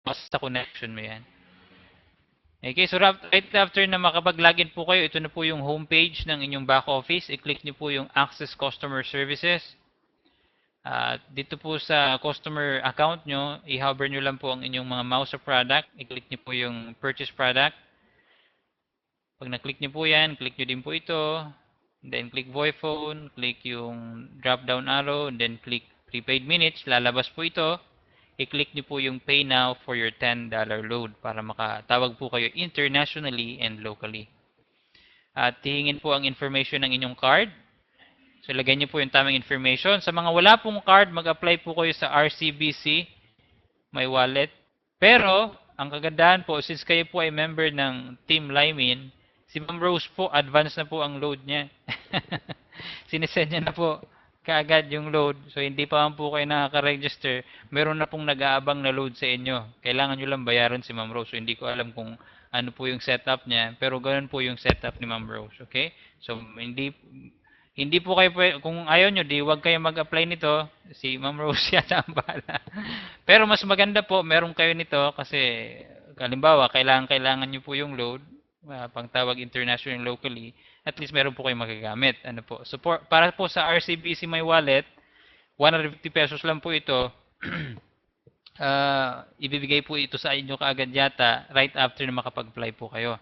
Basta connection mo yan. Okay, so right after na makapag-login po kayo, ito na po yung homepage ng inyong back office. I-click nyo po yung Access Customer Services. Dito po sa customer account nyo, i-hover nyo lang po ang inyong mga mouse or product. I-click nyo po yung purchase product. Pag na-click nyo po yan, click nyo din po ito. Then click Voiphone, click yung drop down arrow, and then click prepaid minutes. Lalabas po ito. I-click nyo po yung pay now for your $10 load para makatawag po kayo internationally and locally. At hihingin po ang information ng inyong card. So lagay nyo po yung tamang information. Sa mga wala pong card, mag-apply po kayo sa RCBC, My Wallet. Pero, ang kagandahan po, since kayo po ay member ng Team Lymin, si Ma'am Rose po, advance na po ang load niya. Sinesend niya na po kaagad yung load. So, hindi pa man po kayo nakaka-register, meron na pong nag-aabang na load sa inyo. Kailangan nyo lang bayaran si Ma'am Rose. So, hindi ko alam kung ano po yung setup niya. Pero, ganun po yung setup ni Ma'am Rose. Okay? So, hindi po kayo, kung ayaw nyo, di wag kayo mag-apply nito. Si Ma'am Rose yata ang bahala. Pero mas maganda po, meron kayo nito kasi, halimbawa, kailangan nyo po yung load, pangtawag international locally, at least meron po kayong magagamit. Ano po? So, para po sa RCBC My Wallet, 150 pesos lang po ito. Ibibigay po ito sa inyo kaagad yata right after na makapag-apply po kayo.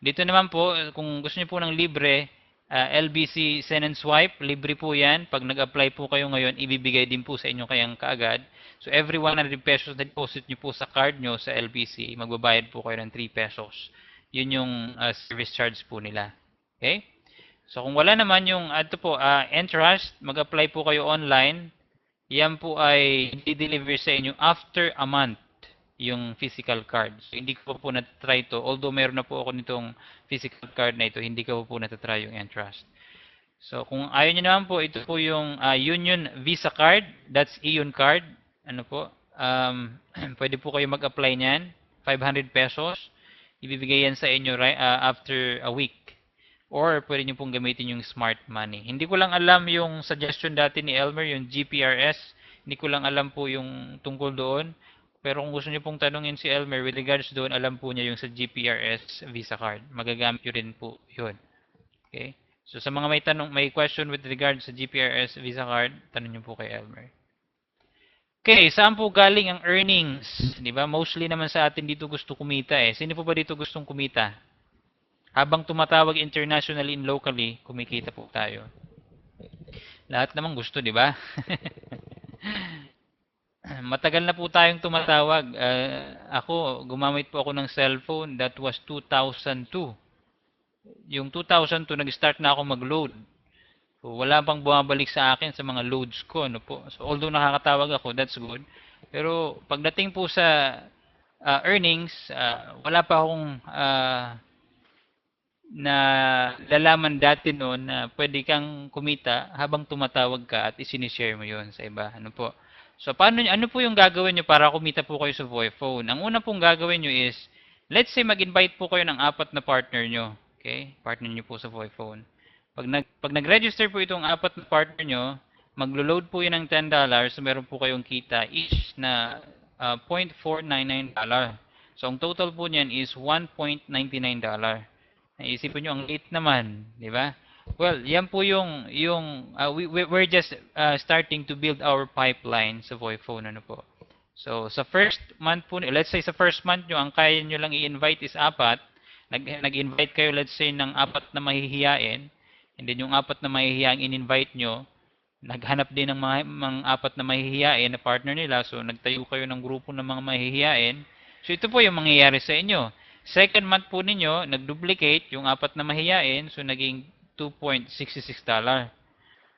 Dito naman po, kung gusto niyo po ng libre, LBC Send and Swipe, libre po yan. Pag nag-apply po kayo ngayon, ibibigay din po sa inyo kayang kaagad. So every 100 pesos na deposit niyo po sa card nyo sa LBC, magbabayad po kayo ng 3 pesos. Yun yung service charge po nila. Okay? So kung wala naman yung ito po, Entrust, mag-apply po kayo online. Yan po ay i-deliver sa inyo after a month yung physical card. So, hindi ko po na-try to. Although meron na po ako nitong physical card na ito, hindi ko po na-try yung Entrust. So, kung ayaw nyo naman po, ito po yung Union Visa card. That's Ion card. Ano po? Pwede po kayo mag-apply niyan. 500 pesos. Ibibigay yan sa inyo after a week. Or pwede nyo pong gamitin yung smart money. Hindi ko lang alam yung suggestion dati ni Elmer, yung GPRS. Hindi ko lang alam po yung tungkol doon. Pero kung gusto niyo pong tanungin si Elmer with regards doon, alam po niya yung sa GPRS Visa card. Magagamit niyo rin po yun. Okay? So sa mga may question with regards sa GPRS Visa card, tanong niyo po kay Elmer. Okay, saan po galing ang earnings? Di ba? Mostly naman sa atin dito gusto kumita eh. Sino po ba dito gustong kumita? Habang tumatawag internationally and locally, kumikita po tayo. Lahat naman gusto, di ba? Matagal na po tayong tumatawag. Ako, gumamit po ako ng cellphone. That was 2002. Yung 2002, nag-start na ako mag-load. So, wala pang bumabalik sa akin sa mga loads ko. Ano po? So, although nakakatawag ako, that's good. Pero pagdating po sa earnings, wala pa akong na lalaman dati noon na pwede kang kumita habang tumatawag ka at isinishare mo yon sa iba. Ano po? So, ano po yung gagawin nyo para kumita po kayo sa Voiphone? Ang una pong gagawin nyo is, let's say mag-invite po kayo ng 4 na partner nyo. Okay? Partner nyo po sa Voiphone. Pag nag-register po itong 4 na partner nyo, maglo-load po yun ng $10, so meron po kayong kita each na $0.499. So, ang total po niyan is $1.99. Naisipin nyo, ang late naman, di ba? Well, yan po we're just starting to build our pipeline sa Voiphone, ano po. So, sa first month po, let's say sa first month nyo, ang kaya nyo lang i-invite is 4. Nag-invite kayo, let's say, ng 4 na mahihiyain, and then yung 4 na mahihiyain in-invite nyo, naghanap din ng mga 4 na mahihiyain na partner nila, so nagtayo kayo ng grupo ng mga mahihiyain. So, ito po yung mangyayari sa inyo. Second month po ninyo, nag-duplicate yung 4 na mahihiyain, so naging $2.66.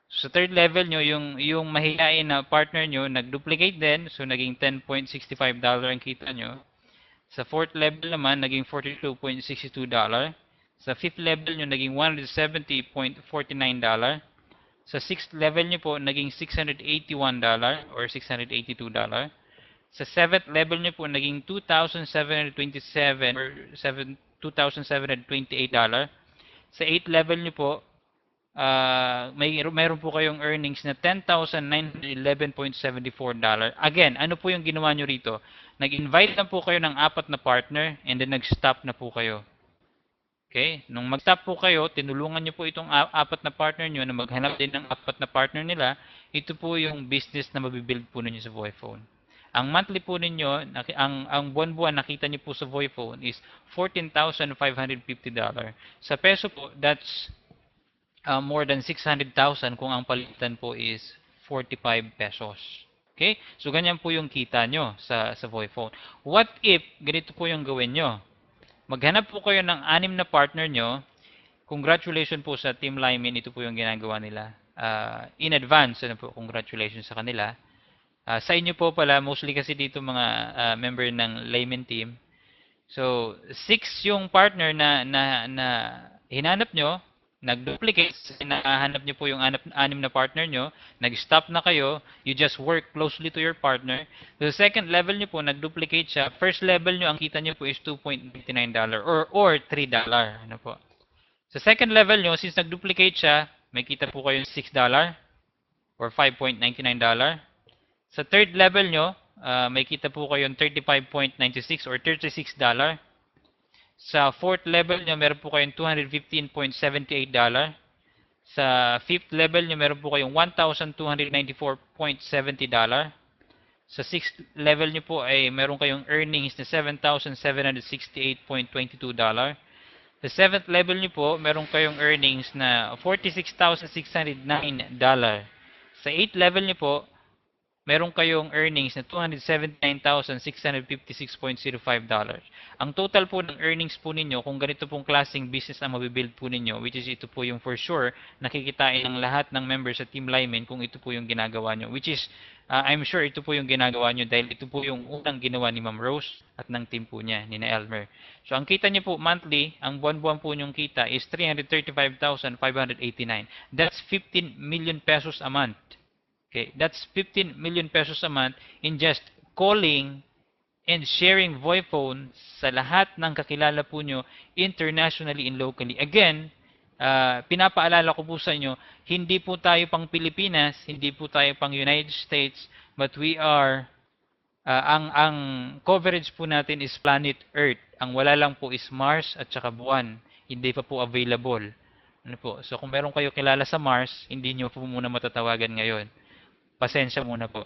So, sa third level nyo, yung mahihain na partner nyo, nag-duplicate din. So, naging $10.65 ang kita nyo. Sa fourth level naman, naging $42.62. Sa fifth level nyo, naging $170.49. Sa sixth level nyo po, naging $681 or $682. Sa seventh level nyo po, naging $2,727 or $2,728. Sa 8th level nyo po, mayroon po kayong earnings na $10,911.74. Again, ano po yung ginawa nyo rito? Nag-invite na po kayo ng 4 na partner and then nag-stop na po kayo. Okay? Nung mag-stop po kayo, tinulungan nyo po itong 4 na partner nyo na maghanap din ng 4 na partner nila. Ito po yung business na mabibuild po ninyo sa Voiphone. Ang monthly po ninyo, ang buwan-buwan nakita nyo po sa Voiphone is $14,550. Sa peso po, that's more than 600,000 kung ang palitan po is 45 pesos. Okay? So, ganyan po yung kita nyo sa Voiphone. What if, ganito po yung gawin nyo? Maghanap po kayo ng 6 na partner nyo. Congratulations po sa Team Lyman. Ito po yung ginagawa nila. In advance, ano po, congratulations sa kanila. Sa inyo po pala, mostly kasi dito mga member ng Lyman team. So, 6 yung partner na hinanap nyo, nag-duplicate, nahanap nyo po yung 6 na partner nyo, nag-stop na kayo, you just work closely to your partner. So, second level nyo po, nag-duplicate siya. First level nyo, ang kita nyo po is $2.99 or $3. Ano po. Sa second level nyo, since nag-duplicate siya, may kita po kayo $6 or $5.99. Sa third level nyo, may kita po kayo $35.96 or $36. Sa fourth level nyo, meron po kayong $215.78. Sa fifth level nyo, meron po kayong $1,294.70. Sa sixth level nyo po ay meron kayong earnings na $7,768.22. Sa seventh level nyo po, meron kayong earnings na $46,609. Sa eighth level nyo po, meron kayong earnings na $279,656.05. Ang total po ng earnings po ninyo, kung ganito pong klaseng business ang mabibuild po ninyo, which is ito po yung for sure, nakikitain ng lahat ng members sa Team Lyman kung ito po yung ginagawa nyo. Which is, I'm sure ito po yung ginagawa nyo dahil ito po yung unang ginawa ni Ma'am Rose at ng team po niya, ni na Elmer. So, ang kita nyo po monthly, ang buwan-buwan po nyong kita is 335,589. That's 15 million pesos a month. Okay, that's 15 million pesos a month in just calling and sharing Voiphone sa lahat ng kakilala po nyo internationally and locally. Again, pinapaalala ko po sa inyo, hindi po tayo pang Pilipinas, hindi po tayo pang United States, but we are, ang coverage po natin is planet Earth. Ang wala lang po is Mars at saka buwan. Hindi pa po available. Ano po? So kung meron kayo kilala sa Mars, hindi nyo po muna matatawagan ngayon. Pasensya muna po.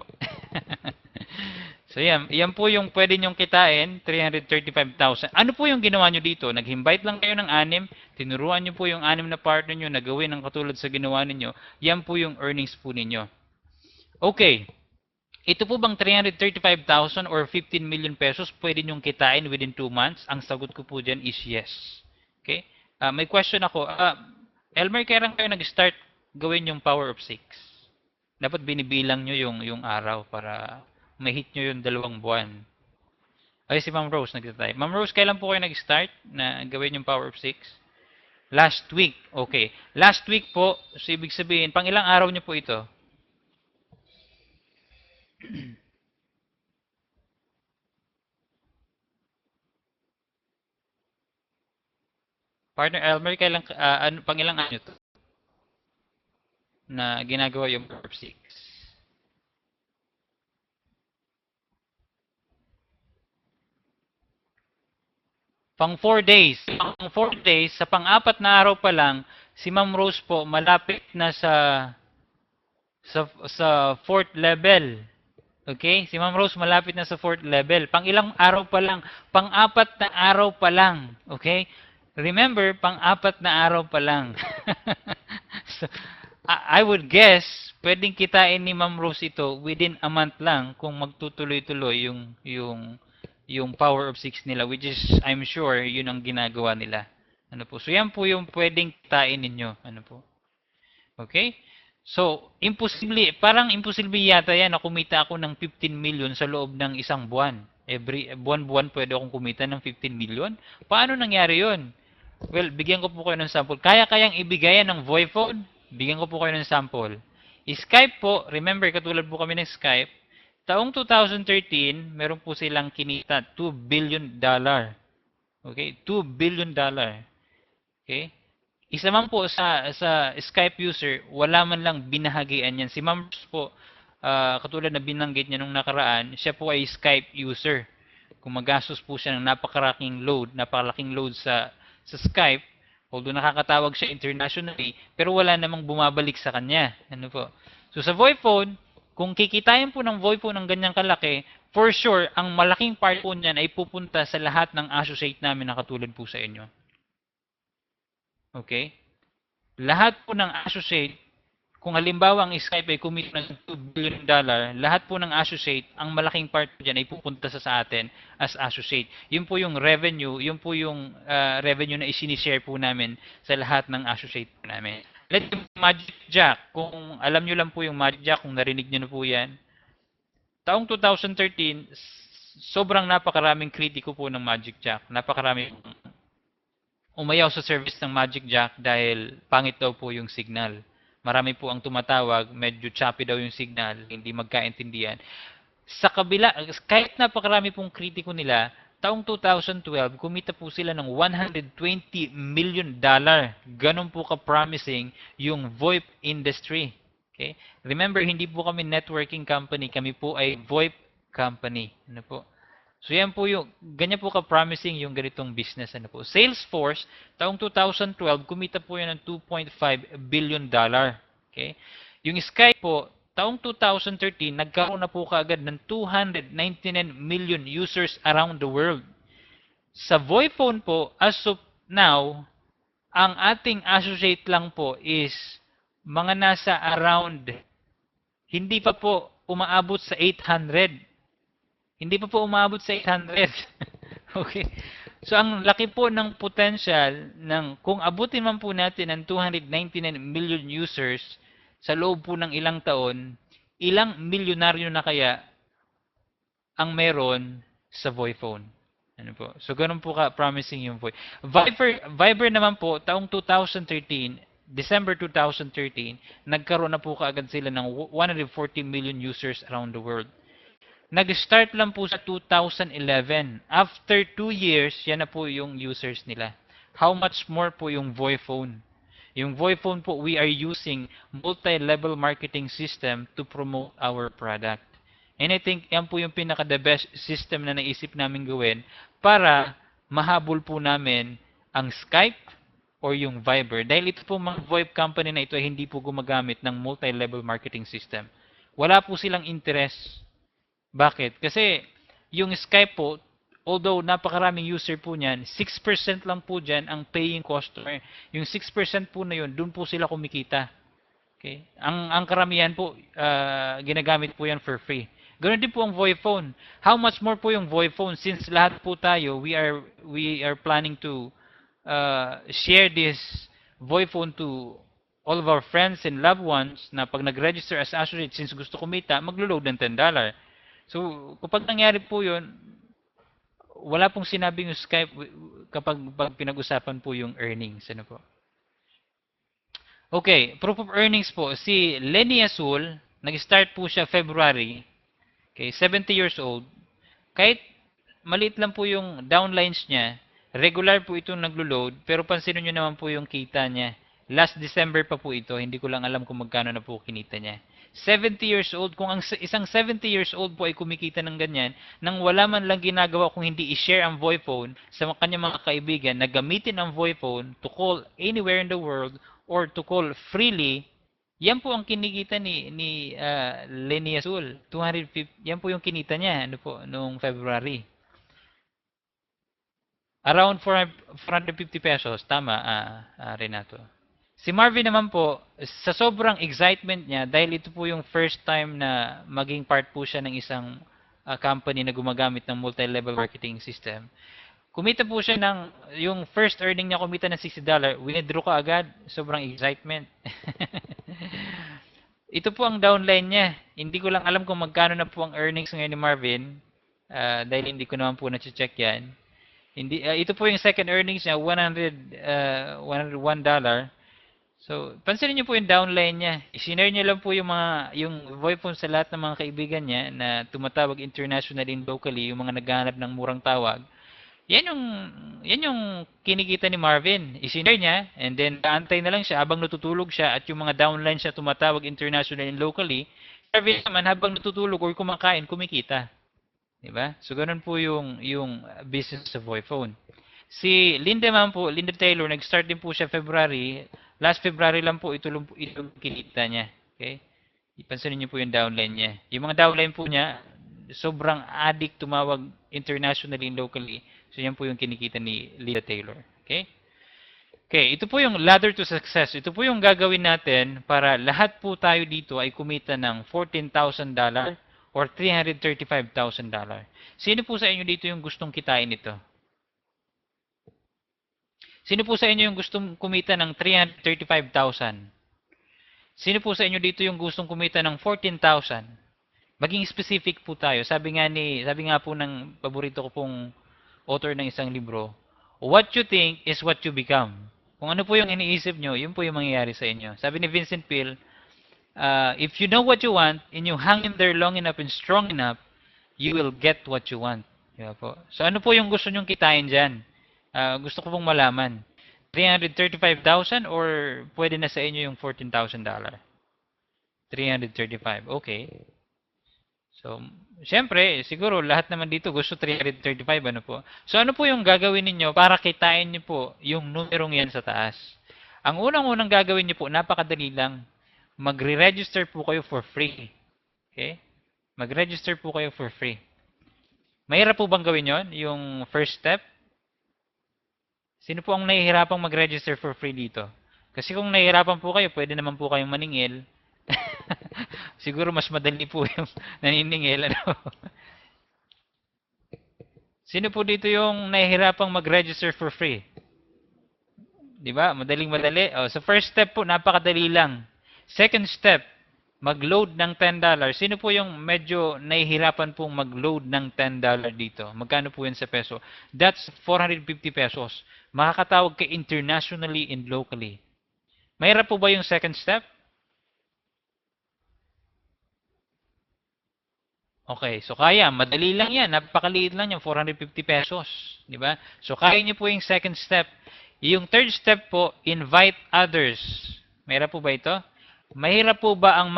So yan po yung pwede nyong kitain, 335,000. Ano po yung ginawa nyo dito? Nag-invite lang kayo ng 6, tinuruan nyo po yung 6 na partner nyo na gawin ng katulad sa ginawa ninyo. Yan po yung earnings po ninyo. Okay. Ito po bang 335,000 or 15 million pesos pwede nyong kitain within 2 months? Ang sagot ko po dyan is yes. Okay? May question ako. Elmer, kailan kayo nag-start gawin yung Power of 6? Dapat binibilang nyo yung araw para ma-hit nyo yung 2 buwan. Ay, si Ma'am Rose nagtatay. Ma'am Rose, kailan po kayo nag-start na gawin yung Power of 6? Last week. Okay. Last week po, so ibig sabihin, pang ilang araw nyo po ito? Partner Elmer, kailan, pang ilang araw nyo to na ginagawa yung Power of 6? Pang 4 days. Pang 4 days, sa pang-4 na araw pa lang, si Ma'am Rose po malapit na sa 4th level. Okay? Si Ma'am Rose malapit na sa 4th level. Pang ilang araw pa lang? Pang-4 na araw pa lang. Okay? Remember, pang-4 na araw pa lang. So, I would guess, pwedeng kitain ni Ma'am Rose ito within a month lang kung magtutuloy-tuloy yung Power of 6 nila, which is, I'm sure, yun ang ginagawa nila. Ano po? So, yan po yung pwedeng kitain ninyo. Ano po? Okay? So, parang imposible yata yan na kumita ako ng 15 million sa loob ng isang buwan. Every buwan-buwan pwede akong kumita ng 15 million? Paano nangyari yun? Well, bigyan ko po kayo ng sample. Kaya-kayang ibigayan ng Voiphone? Bigyan ko po kayo ng sample. Skype po, remember, katulad po kami ng Skype, taong 2013, meron po silang kinita, $2 billion. Okay? $2 billion. Okay? Isa man po sa Skype user, wala man lang binahagian yan. Si Ma'am Rose po, katulad na binanggit niya nung nakaraan, siya po ay Skype user. kung magastos po siya ng napakalaking load sa Skype, although nakakatawag siya internationally, pero wala namang bumabalik sa kanya. Ano po? So sa VoIP phone, kung kikitain po ng VoIP phone ng ganyang kalaki, for sure, ang malaking part po niyan ay pupunta sa lahat ng associate namin na katulad po sa inyo. Okay? Lahat po ng associate, kung halimbawa ang Skype ay kumita ng $2 billion, lahat po ng associate, ang malaking part po dyan ay pupunta sa atin as associate. Yun po yung revenue, revenue na isinishare po namin sa lahat ng associate po namin. Let's say Magic Jack, kung alam nyo lang po yung Magic Jack, kung narinig nyo na po yan, taong 2013, sobrang napakaraming kritiko po ng Magic Jack. Napakaraming umayaw sa service ng Magic Jack dahil pangit daw po yung signal. Marami po ang tumatawag, medyo choppy daw yung signal, hindi magkaintindihan. Sa kabila, kahit napakarami pong kritiko nila, taong 2012, kumita po sila ng $120 million. Ganon po ka-promising yung VoIP industry. Okay? Remember, hindi po kami networking company, kami po ay VoIP company. Ano po? So yan po yung, ganyan po ka-promising yung ganitong business. Ano po. Salesforce, taong 2012, kumita po yan ng $2.5 billion. Okay? Yung Skype po, taong 2013, nagkaroon na po kaagad ng 299 million users around the world. Sa VoIP phone po, as of now, ang ating associate lang po is mga nasa around, hindi pa po umaabot sa 800. Hindi pa po umabot sa 800. Okay. So, ang laki po ng potential ng, kung abutin man po natin ang 299 million users sa loob po ng ilang taon, ilang milyonaryo na kaya ang meron sa VoIP phone? Ano po? So, ganun po ka-promising yung VoIP. Viber naman po, taong 2013, December 2013, nagkaroon na po kaagad sila ng 140 million users around the world. Nag-start lang po sa 2011. After 2 years, yan na po yung users nila. How much more po yung VoIP phone? Yung VoIP phone po, we are using multi-level marketing system to promote our product. And I think yan po yung pinaka-the best system na naisip namin gawin para mahabol po namin ang Skype or yung Viber. Dahil ito po mga VoIP company na ito ay hindi po gumagamit ng multi-level marketing system. Wala po silang interest. Bakit? Kasi yung Skype po, although napakaraming user po niyan, 6% lang po dyan ang paying customer. Yung 6% po na yun, dun po sila kumikita. Okay? Ang karamihan po, ginagamit po yan for free. Ganoon din po ang VoIP phone. How much more po yung VoIP phone since lahat po tayo, we are planning to share this VoIP phone to all of our friends and loved ones na pag nag-register as associate, since gusto kumita, maglo-load ng $10. So, kapag nangyari po yun, wala pong sinabing yung Skype kapag pinag-usapan po yung earnings. Ano po? Okay, proof of earnings po. Si Lenny Azul, nag-start po siya February. Okay, 70 years old. Kahit maliit lang po yung downlines niya, regular po itong naglo-load, pero pansinin nyo naman po yung kita niya. Last December pa po ito, hindi ko lang alam kung magkano na po kinita niya. 70 years old, kung ang isang 70 years old po ay kumikita ng ganyan, nang wala man lang ginagawa kung hindi i-share ang VoIP phone sa kanyang mga kaibigan na gamitin ang VoIP phone to call anywhere in the world or to call freely, yan po ang kinikita ni Lenny Azul. 250, yan po yung kinita niya ano po, noong February. Around 450 pesos. Tama, Renato. Si Marvin naman po, sa sobrang excitement niya, dahil ito po yung first time na maging part po siya ng isang company na gumagamit ng multi-level marketing system, kumita po siya ng, yung first earning niya kumita ng $60, withdraw ka agad, sobrang excitement. Ito po ang downline niya. Hindi ko lang alam kung magkano na po ang earnings ngayon ni Marvin, dahil hindi ko naman po na-check yan. Ito po yung second earnings niya, $101. So, pansinin niyo po yung downline niya. I-share niyo lang po yung VoIP phone sa lahat ng mga kaibigan niya na tumatawag internationally and locally, yung mga naghahanap ng murang tawag. Yan yung kinikita ni Marvin. I-share niya and then kaantay na lang siya habang natutulog siya at yung mga downline siya tumatawag internationally and locally. Marvin naman habang natutulog or kumakain, kumikita. 'Di ba? So ganun po yung business sa Voiphone. Si Linda man po, Linda Taylor, nag-start din po siya February. Last February lang po ito kinita niya. Okay? Ipansinin niyo po yung downline niya. Yung mga downline po niya, sobrang addict tumawag internationally and locally. So yan po yung kinikita ni Linda Taylor. Okay? Okay, ito po yung ladder to success. Ito po yung gagawin natin para lahat po tayo dito ay kumita ng $14,000 or $335,000. Sino po sa inyo dito yung gustong kitain ito? Sino po sa inyo yung gustong kumita ng 335,000? Sino po sa inyo dito yung gustong kumita ng 14,000? Maging specific po tayo. Sabi nga po ng paborito ko pong author ng isang libro, what you think is what you become. Kung ano po yung iniisip nyo, yun po yung mangyayari sa inyo. Sabi ni Vincent Peale, if you know what you want and you hang in there long enough and strong enough, you will get what you want. Diba po? So ano po yung gusto nyong kitain dyan? Gusto ko pong malaman. 335,000 or pwede na sa inyo yung $14,000? 335. Okay. So, syempre, siguro lahat naman dito gusto 335, ano po. So, ano po yung gagawin ninyo para kitain niyo po yung numerong yan sa taas? Ang unang-unang gagawin niyo po, napakadali lang. Magre-register po kayo for free. Okay? Mag-register po kayo for free. Mahirap po bang gawin yon? Yung first step? Sino po ang nahihirapang mag-register for free dito? Kasi kung nahihirapan po kayo, pwede naman po kayong maningil. Siguro mas madali po yung naniningil. Ano? Sino po dito yung nahihirapang mag-register for free? Di ba? Madaling-madali. Oh, so first step po, napakadali lang. Second step, mag-load ng $10. Sino po yung medyo nahihirapan pong mag-load ng $10 dito? Magkano po yan sa peso? That's 450 pesos. Makakatawag ka internationally and locally. Mahirap po ba yung second step? Okay, so kaya, madali lang yan, napakaliit lang yan, 450 pesos, di ba? So kaya niyo po yung second step. Yung third step po, invite others. Mahirap po ba ito? Mahirap po ba ang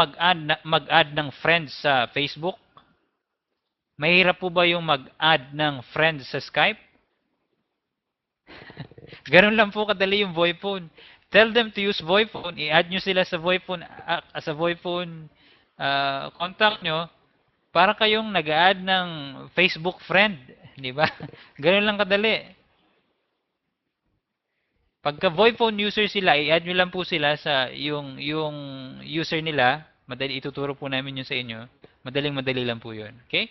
mag-add ng friends sa Facebook? Mahirap po ba yung mag-add ng friends sa Skype? Ganun lang po kadali yung Voiphone. Tell them to use Voiphone, i-add nyo sila sa Voiphone contact nyo, para kayong nag-add ng Facebook friend, di ba? Ganun lang kadali. Pagka Voiphone user sila, i-add nyo lang po sila sa yung user nila. Madali, ituturo po namin yun sa inyo. Madaling-madali lang po yun. Okay?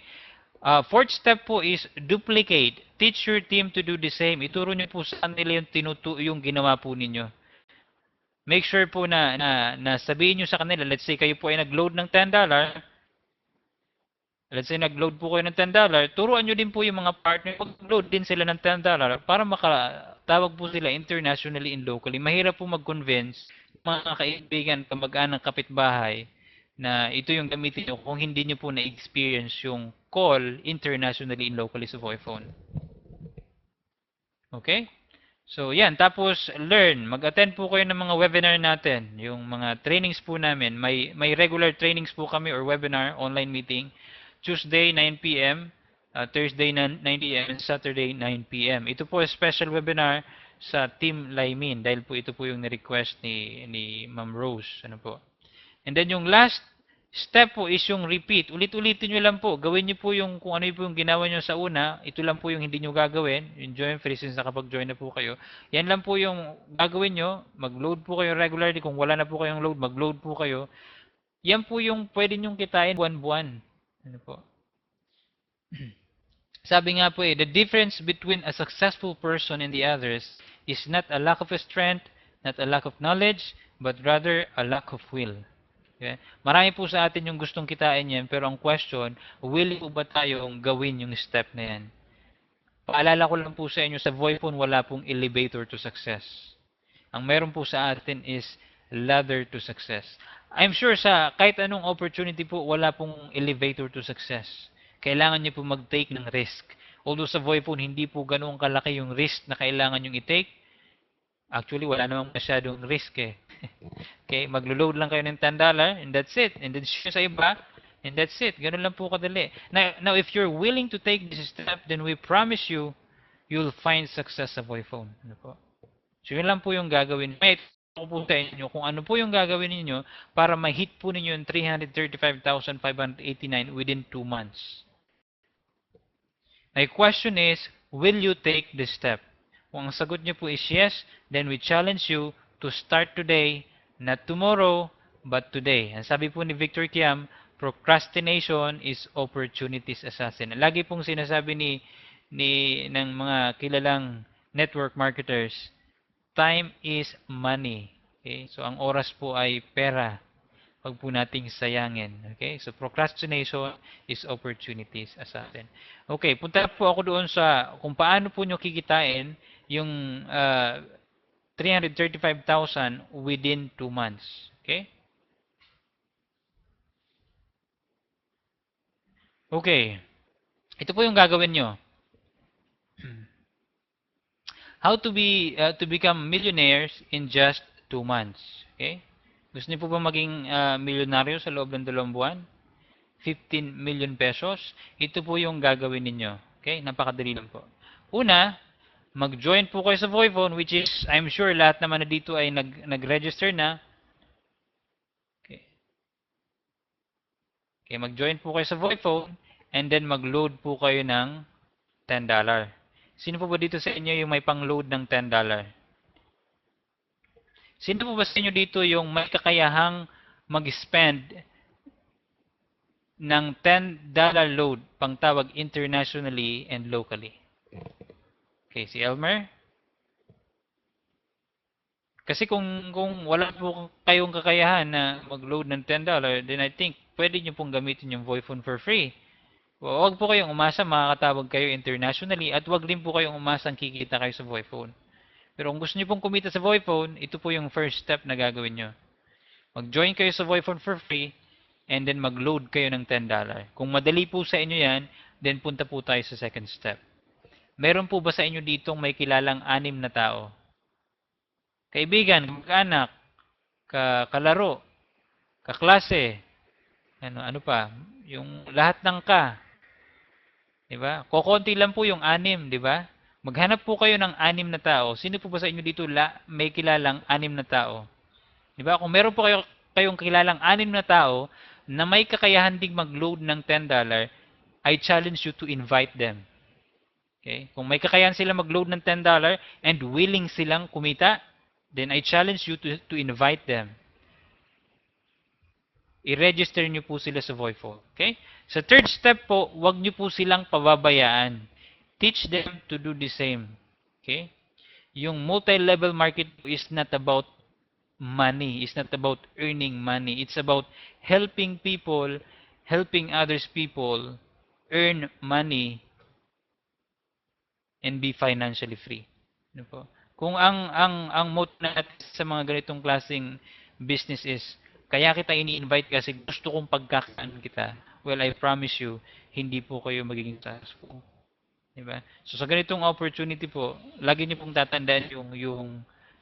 Fourth step po is duplicate. Teach your team to do the same. Ituro nyo po sa kanila yung ginawa po ninyo. Make sure po na sabihin nyo sa kanila, let's say kayo po ay nag-load ng $10, let's say nag-load po kayo ng $10, turuan nyo din po yung mga partner, mag-load din sila ng $10 para makatawag po sila internationally and locally. Mahirap po mag-convince mga kaibigan, kamag-anak, kapitbahay na ito yung gamitin nyo kung hindi nyo po na-experience yung call internationally and locally sa Voiphone. Okay? So, yan. Tapos, learn. Mag-attend po kayo ng mga webinar natin. Yung mga trainings po namin. May regular trainings po kami or webinar, online meeting. Tuesday, 9 p.m., Thursday, 9 p.m., and Saturday, 9 p.m. Ito po special webinar sa Team Laimin dahil po ito po yung ni-request ni Ma'am Rose. Ano po? And then yung last step po is yung repeat. Ulit-ulitin nyo lang po. Gawin nyo po yung kung ano po yung ginawa nyo sa una. Ito lang po yung hindi nyo gagawin. Yung join free since nakapag-join na po kayo. Yan lang po yung gagawin nyo. Mag-load po kayo regularly. Kung wala na po kayong load, mag-load po kayo. Yan po yung pwede nyong kitain buwan-buwan. Ano po? Sabi nga po the difference between a successful person and the others is not a lack of strength, not a lack of knowledge, but rather a lack of will. Okay? Marami po sa atin yung gustong kitain yan, pero ang question, willing po ba tayong gawin yung step na yan? Paalala ko lang po sa inyo, sa Voiphone wala pong elevator to success. Ang meron po sa atin is ladder to success. I'm sure sa kahit anong opportunity po, wala pong elevator to success. Kailangan niyo po mag-take ng risk. Although sa Voiphone, hindi po ganoon kalaki yung risk na kailangan nyo i-take. Actually, wala namang masyadong risk eh. Okay, maglo-load lang kayo ng $10 and that's it. And then sa iba, And that's it. Ganun lang po kadali. Now, if you're willing to take this step, then we promise you, you'll find success sa Voiphone. Ano po? So, yun lang po yung gagawin. May ito po sa inyo kung ano po yung gagawin ninyo para ma-hit po ninyo yung 335,589 within 2 months. My question is, will you take this step? Kung ang sagot nyo po is yes, then we challenge you to start today, not tomorrow, but today. Ang sabi po ni Victor Kiam, procrastination is opportunities assassin. Lagi pong sinasabi ng mga kilalang network marketers, time is money. Okay? So, ang oras po ay pera. Huwag po nating sayangin. Okay? So, procrastination is opportunities assassin. Okay, punta po ako doon sa kung paano po nyo kikitain yung 335,000 within 2 months. Okay? Okay. Ito po yung gagawin nyo. How to become millionaires in just 2 months. Okay? Gusto niyo po ba maging milyonaryo sa loob ng 2 buwan? 15 million pesos. Ito po yung gagawin ninyo. Okay? Napakadali lang po. Una, mag-join po kayo sa Voiphone, which is, I'm sure lahat naman na dito ay nag-register na. Okay. Okay, mag-join po kayo sa Voiphone, and then mag-load po kayo ng $10. Sino po ba dito sa inyo yung may pang-load ng $10? Sino po ba sa inyo dito yung may kakayahang mag-spend ng $10 load pang tawag internationally and locally? Okay, si Elmer? Kasi kung wala po kayong kakayahan na mag-load ng $10, then I think pwede nyo pong gamitin yung Voiphone for free. Huwag po kayong umasa makakatawag kayo internationally at huwag din po kayong umasang kikita kayo sa Voiphone. Pero kung gusto niyo pong kumita sa Voiphone, ito po yung first step na gagawin nyo. Mag-join kayo sa Voiphone for free and then mag-load kayo ng $10. Kung madali po sa inyo yan, then punta po tayo sa second step. Meron po ba sa inyo ditong may kilalang 6 na tao? Kaibigan, kamag-anak, kalaro, kaklase, ano pa, yung lahat ng ka. Diba? Kokonti lang po yung 6, di ba? Maghanap po kayo ng 6 na tao. Sino po ba sa inyo dito may kilalang 6 na tao? Di ba? Kung meron po kayong kilalang 6 na tao na may kakayahan ding mag-load ng $10, I challenge you to invite them. Okay? Kung may kakayahan sila mag-load ng $10 and willing silang kumita, then I challenge you to invite them. I-register nyo po sila sa Voiphone. Okay? Sa third step po, huwag nyo po silang pababayaan. Teach them to do the same. Okay? Yung multi-level market is not about money. It's not about earning money. It's about helping people, helping others people earn money and be financially free. Ano po? Kung ang motto natin sa mga ganitong klaseng business is kaya kita ini-invite kasi gusto kong pagkakaan kita. Well, I promise you, hindi po kayo magiging successful. Diba? So sa ganitong opportunity po, lagi niyo pong tatandaan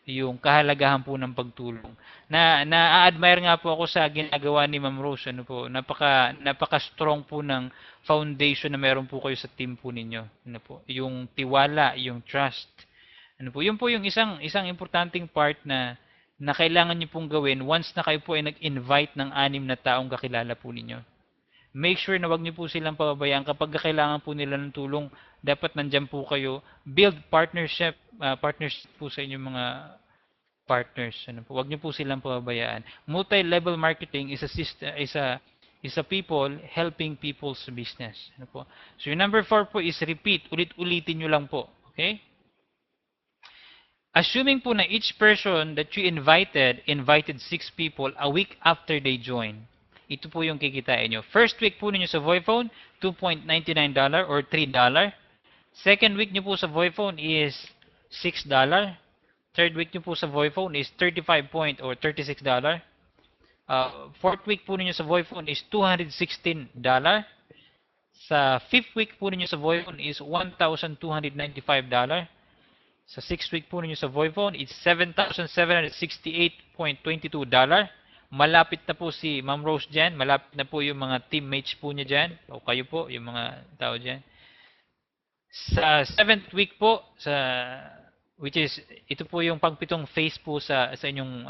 yung kahalagahan po ng pagtulong. Na-admire nga po ako sa ginagawa ni Ma'am Rose. Ano po, napaka-strong po ng foundation na meron po kayo sa team po ninyo. Ano po, yung tiwala, yung trust. Ano po, yun po yung isang importanteng part na kailangan niyo pong gawin once na kayo po ay nag-invite ng 6 na taong kakilala po ninyo. Make sure na wag niyo po silang pababayaan kapag kailangan po nila ng tulong, dapat nandiyan po kayo. Build partnership po sa inyong mga partners. Ano po, wag niyo po silang pababayaan. Multi-level marketing is a people helping people's business. Ano po? So yung number 4 po is repeat. Ulit-ulitin niyo lang po. Okay? Assuming po na each person that you invited 6 people a week after they join. Ito po yung kikitain nyo. First week po ninyo sa Voiphone, $2.99 or $3. Second week nyo po sa Voiphone is $6. Third week nyo po sa Voiphone is $35 or $36. Fourth week po ninyo sa Voiphone is $216. Sa fifth week po ninyo sa Voiphone is $1,295. Sa 6th week po ninyo sa Voiphone, it's $7,768.22. Malapit na po si Ma'am Rose dyan. Malapit na po yung mga teammates po niya dyan. O kayo po, yung mga tao dyan. Sa 7th week po, which is, ito po yung pangpitong phase po sa inyong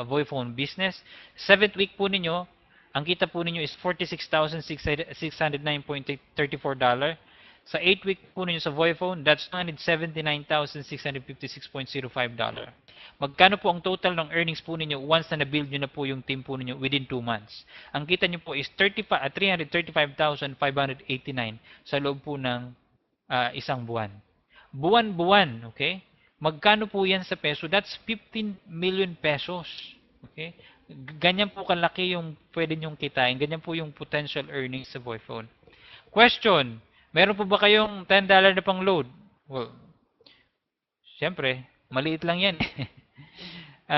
Voiphone business. 7th week po ninyo, ang kita po ninyo is $46,609.34. Sa 8th week po ninyo sa Voiphone, that's $179,656.05. Magkano po ang total ng earnings po ninyo once na na-build nyo na po yung team po ninyo within 2 months? Ang kita nyo po is 335,589 sa loob po ng isang buwan. Buwan-buwan, okay? Magkano po yan sa peso? That's 15 million pesos. Okay? Ganyan po kalaki yung pwede nyong kitain. Ganyan po yung potential earnings sa Voiphone. Question, meron po ba kayong $10 na pang load? Well, siyempre, maliit lang yan.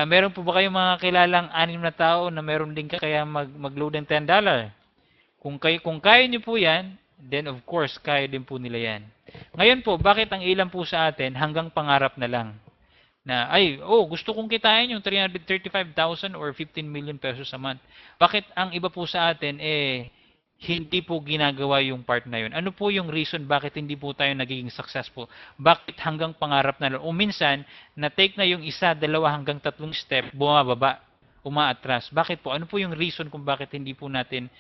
Meron po ba kayong mga kilalang 6 na tao na meron din kaya mag-load ng $10? Kung kaya nyo po yan, then of course, kaya din po nila yan. Ngayon po, bakit ang ilan po sa atin hanggang pangarap na lang? Na, gusto kong kitain yung 335,000 or 15 million pesos a month. Bakit ang iba po sa atin, hindi po ginagawa yung part na yun? Ano po yung reason bakit hindi po tayo nagiging successful? Bakit hanggang pangarap na lang? O minsan, na-take na yung isa, dalawa hanggang 3 step, bumababa, umaatras. Bakit po? Ano po yung reason kung bakit hindi po natin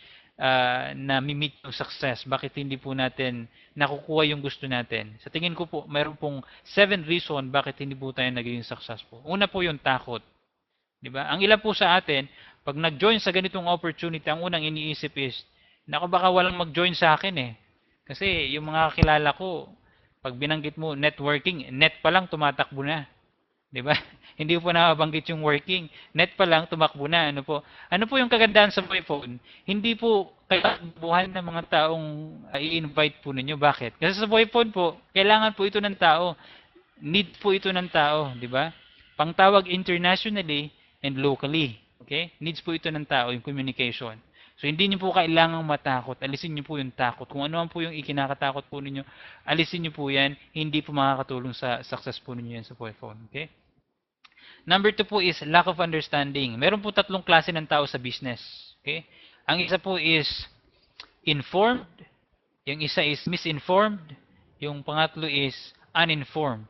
na-meet yung success? Bakit hindi po natin nakukuha yung gusto natin? Sa tingin ko po, mayroon pong 7 reason bakit hindi po tayo nagiging successful. Una po yung takot. Diba? Ang ilan po sa atin, pag nag-join sa ganitong opportunity, ang unang iniisip is, naku, baka walang mag-join sa akin eh. Kasi yung mga kilala ko, pag binanggit mo networking, net pa lang tumatakbo na. 'Di ba? Hindi po nababanggit yung working. Net pa lang tumakbo na. Ano po yung kagandahan sa Voiphone? Hindi po kailangan ng mga taong i-invite po ninyo. Bakit? Kasi sa Voiphone po, kailangan po ito ng tao. Need po ito ng tao, 'di ba? Pangtawag internationally and locally. Okay? Needs po ito ng tao, yung communication. So, hindi niyo po kailangang matakot. Alisin niyo po yung takot. Kung ano man po yung ikinakatakot po ninyo, alisin niyo po yan. Hindi po makakatulong sa success po ninyo yan sa Voiphone. Okay? Number 2 po is lack of understanding. Meron po 3 klase ng tao sa business. Okay? Ang isa po is informed. Yung isa is misinformed. Yung pangatlo is uninformed.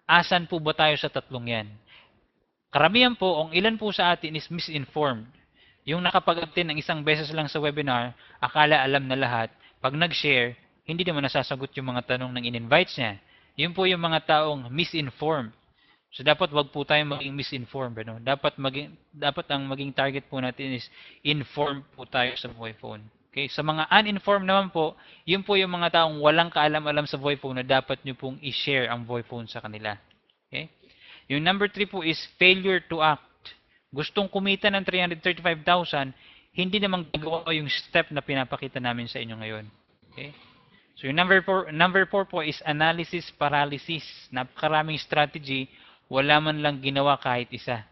Asan po ba tayo sa 3 yan? Karamihan po, ang ilan po sa atin is misinformed. Yung nakapag-attend ng isang beses lang sa webinar, akala alam na lahat. Pag nag-share, hindi naman nasasagot yung mga tanong ng in-invites niya. Yun po yung mga taong misinformed. So, dapat wag po tayong maging misinformed. Ano? Dapat ang maging target po natin is informed po tayo sa Voiphone. Okay? Sa mga uninformed naman po, yun po yung mga taong walang kaalam-alam sa Voiphone na dapat nyo pong i-share ang Voiphone sa kanila. Okay? Yung number 3 po is failure to act. Gustong kumita ng 335,000, hindi naman gagawa yung step na pinapakita namin sa inyo ngayon. Okay? So yung number 4 po is analysis paralysis. Napakaraming strategy, wala man lang ginawa kahit isa.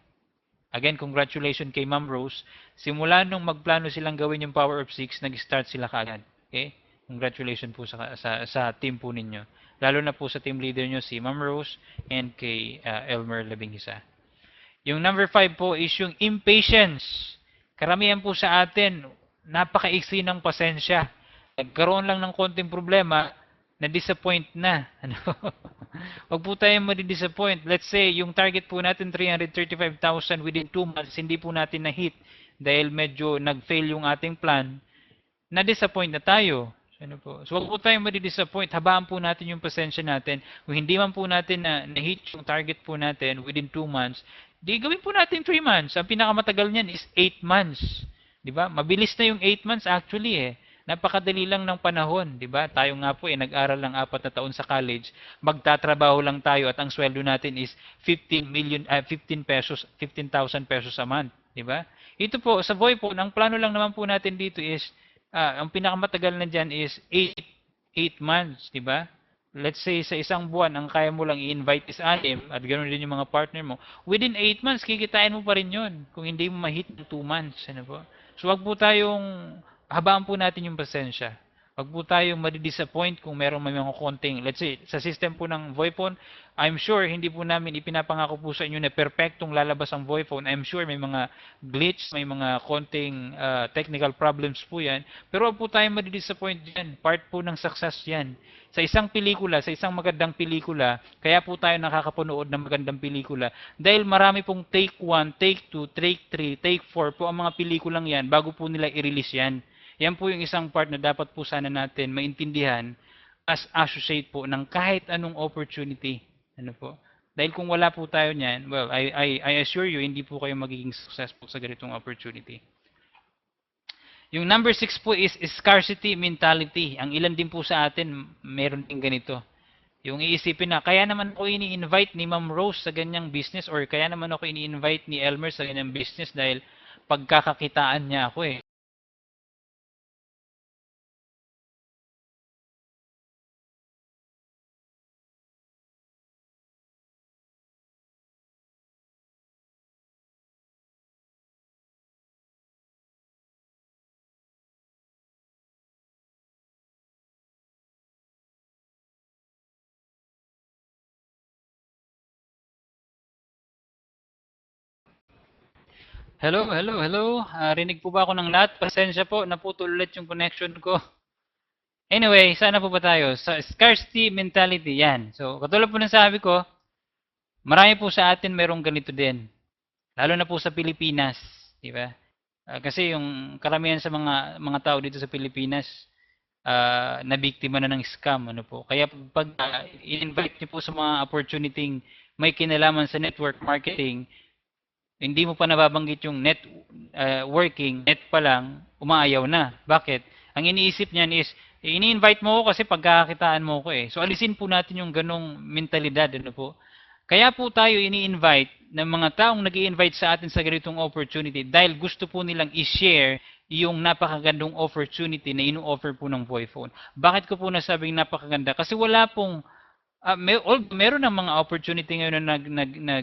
Again, congratulations kay Ma'am Rose. Simula nung magplano silang gawin yung Power of 6, nag-start sila kaagad. Okay? Congratulations po sa team po ninyo. Lalo na po sa team leader nyo, si Ma'am Rose and kay Elmer Labingisa. Yung number 5 po is yung impatience. Karamihan po sa atin, napaka-iksi ng pasensya. Nagkaroon lang ng konting problema, na-disappoint na. Huwag po tayong madi-disappoint. Let's say, yung target po natin, 335,000 within 2 months, hindi po natin na-hit dahil medyo nag-fail yung ating plan, na-disappoint na tayo. So, huwag po tayong madi-disappoint. Habaan po natin yung pasensya natin. Kung hindi man po natin na-hit yung target po natin within 2 months, di gawin po natin 3 months. Ang pinakamatagal niyan is 8 months. Di ba? Mabilis na yung 8 months actually eh. Napakadali lang ng panahon, di ba? Tayo nga po nag-aral lang 4 na taon sa college, magtatrabaho lang tayo at ang sweldo natin is 15,000 pesos a month, di ba? Ito po sa Voiphone, ang plano lang naman po natin dito is ang pinakamatagal na diyan is 8 months, di ba? Let's say sa isang buwan, ang kaya mo lang i-invite is 6 at ganoon din yung mga partner mo. Within 8 months, kikitain mo pa rin yun kung hindi mo ma-hit ng 2 months. Ano po? So, wag po tayong, habaan po natin yung pasensya. Wag po tayong madi-disappoint kung merong may mga konting, let's say, sa system po ng VoiPhone, I'm sure hindi po namin ipinapangako po sa inyo na perpektong lalabas ang VoiPhone. I'm sure may mga glitch, may mga konting technical problems po yan. Pero wag po tayong madi-disappoint yan. Part po ng success yan. Sa isang pelikula, sa isang magandang pelikula, kaya po tayo nakakapanood ng magandang pelikula. Dahil marami pong take 1, take 2, take 3, take 4 po ang mga pelikulang yan bago po nila i-release yan. Yan po yung isang part na dapat po sana natin maintindihan as associate po ng kahit anong opportunity. Ano po? Dahil kung wala po tayo niyan, well, I assure you, hindi po kayo magiging successful sa ganitong opportunity. Yung number 6 po is scarcity mentality. Ang ilan din po sa atin, meron din ganito. Yung iisipin na, kaya naman ako ini-invite ni Ma'am Rose sa ganyang business or kaya naman ako ini-invite ni Elmer sa ganyang business dahil pagkakakitaan niya ako eh. Hello, hello, hello. Rinig po ba ako ng lahat? Pasensya po, naputol ulit yung connection ko. Anyway, sana po ba tayo? Sa scarcity mentality, yan. So, katulad po ng sabi ko, marami po sa atin merong ganito din. Lalo na po sa Pilipinas, di ba? Kasi yung karamihan sa mga tao dito sa Pilipinas, na biktima na ng scam, ano po. Kaya pag i-invite niyo po sa mga opportunity may kinalaman sa network marketing, hindi mo pa nababanggit yung working, net pa lang, umaayaw na. Bakit? Ang iniisip niyan is, ini-invite mo ko kasi pagkakakitaan mo ko eh. So alisin po natin yung ganong mentalidad, ano po. Kaya po tayo ini-invite ng mga taong nag invite sa atin sa ganitong opportunity dahil gusto po nilang i-share yung napakagandong opportunity na ino-offer po ng Voiphone. Bakit ko po nasabing napakaganda? Kasi wala pong meron ng mga opportunity ngayon na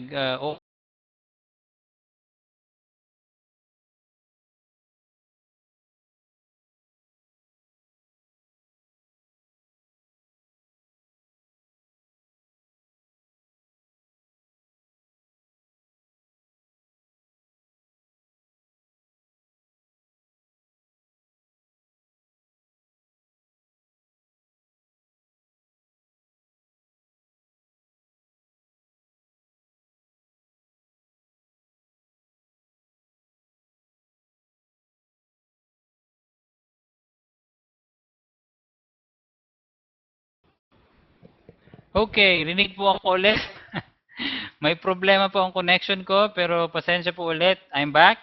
Okay, rinig po ako ulit. May problema po ang connection ko, pero pasensya po ulit. I'm back.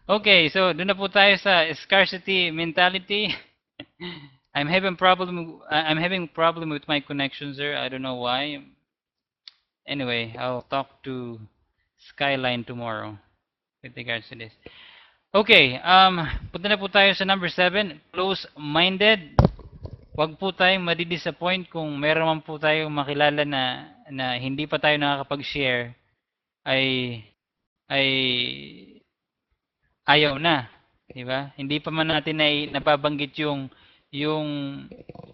Okay, so doon na po tayo sa scarcity mentality. I'm having problem with my connection, sir. I don't know why. Anyway, I'll talk to Skyline tomorrow with regards to this. Okay, punta na po tayo sa number 7, close-minded. Wag po tayong madi-disappoint kung meron man po tayong makilala na hindi pa tayo nakakapag-share ay ay ayaw na, 'di ba? Hindi pa man natin nababanggit yung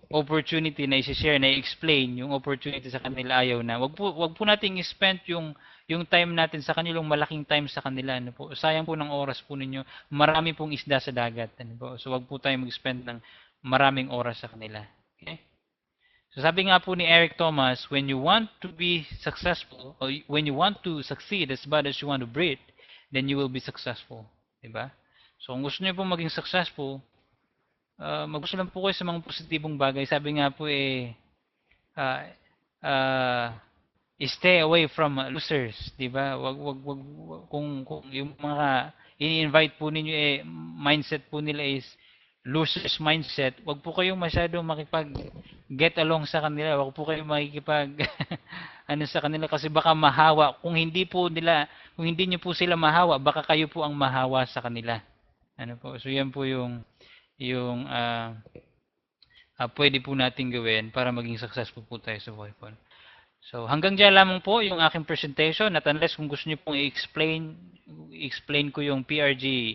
opportunity na i-share, na i-explain yung opportunity sa kanila, ayaw na. Wag po nating i-spend yung time natin sa kanilang malaking time sa kanila, ano po. Sayang po ng oras po ninyo. Marami pong isda sa dagat, ano po. So wag po tayong mag-spend ng maraming oras sa kanila. Okay? So sabi nga po ni Eric Thomas, when you want to be successful, or when you want to succeed as bad as you want to breathe, then you will be successful. Diba? So kung gusto niyo po maging successful, mag-gusto lang po kayo sa mga positibong bagay. Sabi nga po uh, uh, stay away from losers, 'di ba? Wag kung yung mga ini-invite po ninyo mindset po nila is losers mindset, wag po kayong masyadong makipag get along sa kanila. Wag po kayong makikipag ano sa kanila kasi baka mahawa. Kung hindi niyo po sila mahawa, baka kayo po ang mahawa sa kanila. Ano po? So yan po yung pwede po natin gawin para maging successful po tayo sa Voiphone. So hanggang diyan lamang po yung aking presentation, at unless kung gusto niyo pong i-explain ko yung PRG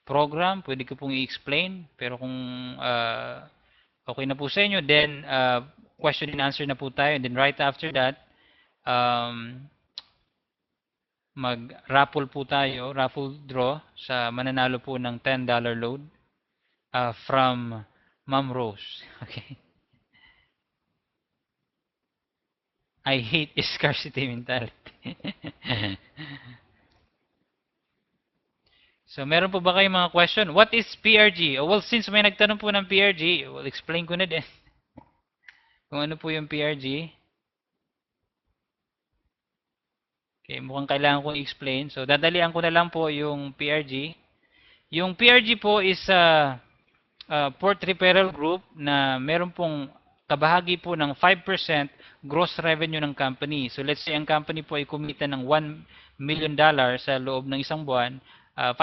program, pwede ko pong i-explain. Pero kung okay na po sa inyo, then question and answer na po tayo. And then right after that, um, mag-raffle po tayo, raffle draw sa mananalo po ng $10 load from Ma'am Rose. Okay. I hate scarcity mentality. So, meron po ba kayong mga question? What is PRG? Oh, well, since may nagtanong po ng PRG, well, explain ko na din. Kung ano po yung PRG. Okay, mukhang kailangan kong i-explain. So, dadalian ko na lang po yung PRG. Yung PRG po is port referral group na meron pong kabahagi po ng 5% gross revenue ng company. So let's say ang company po ay kumita ng $1 million sa loob ng isang buwan, 5%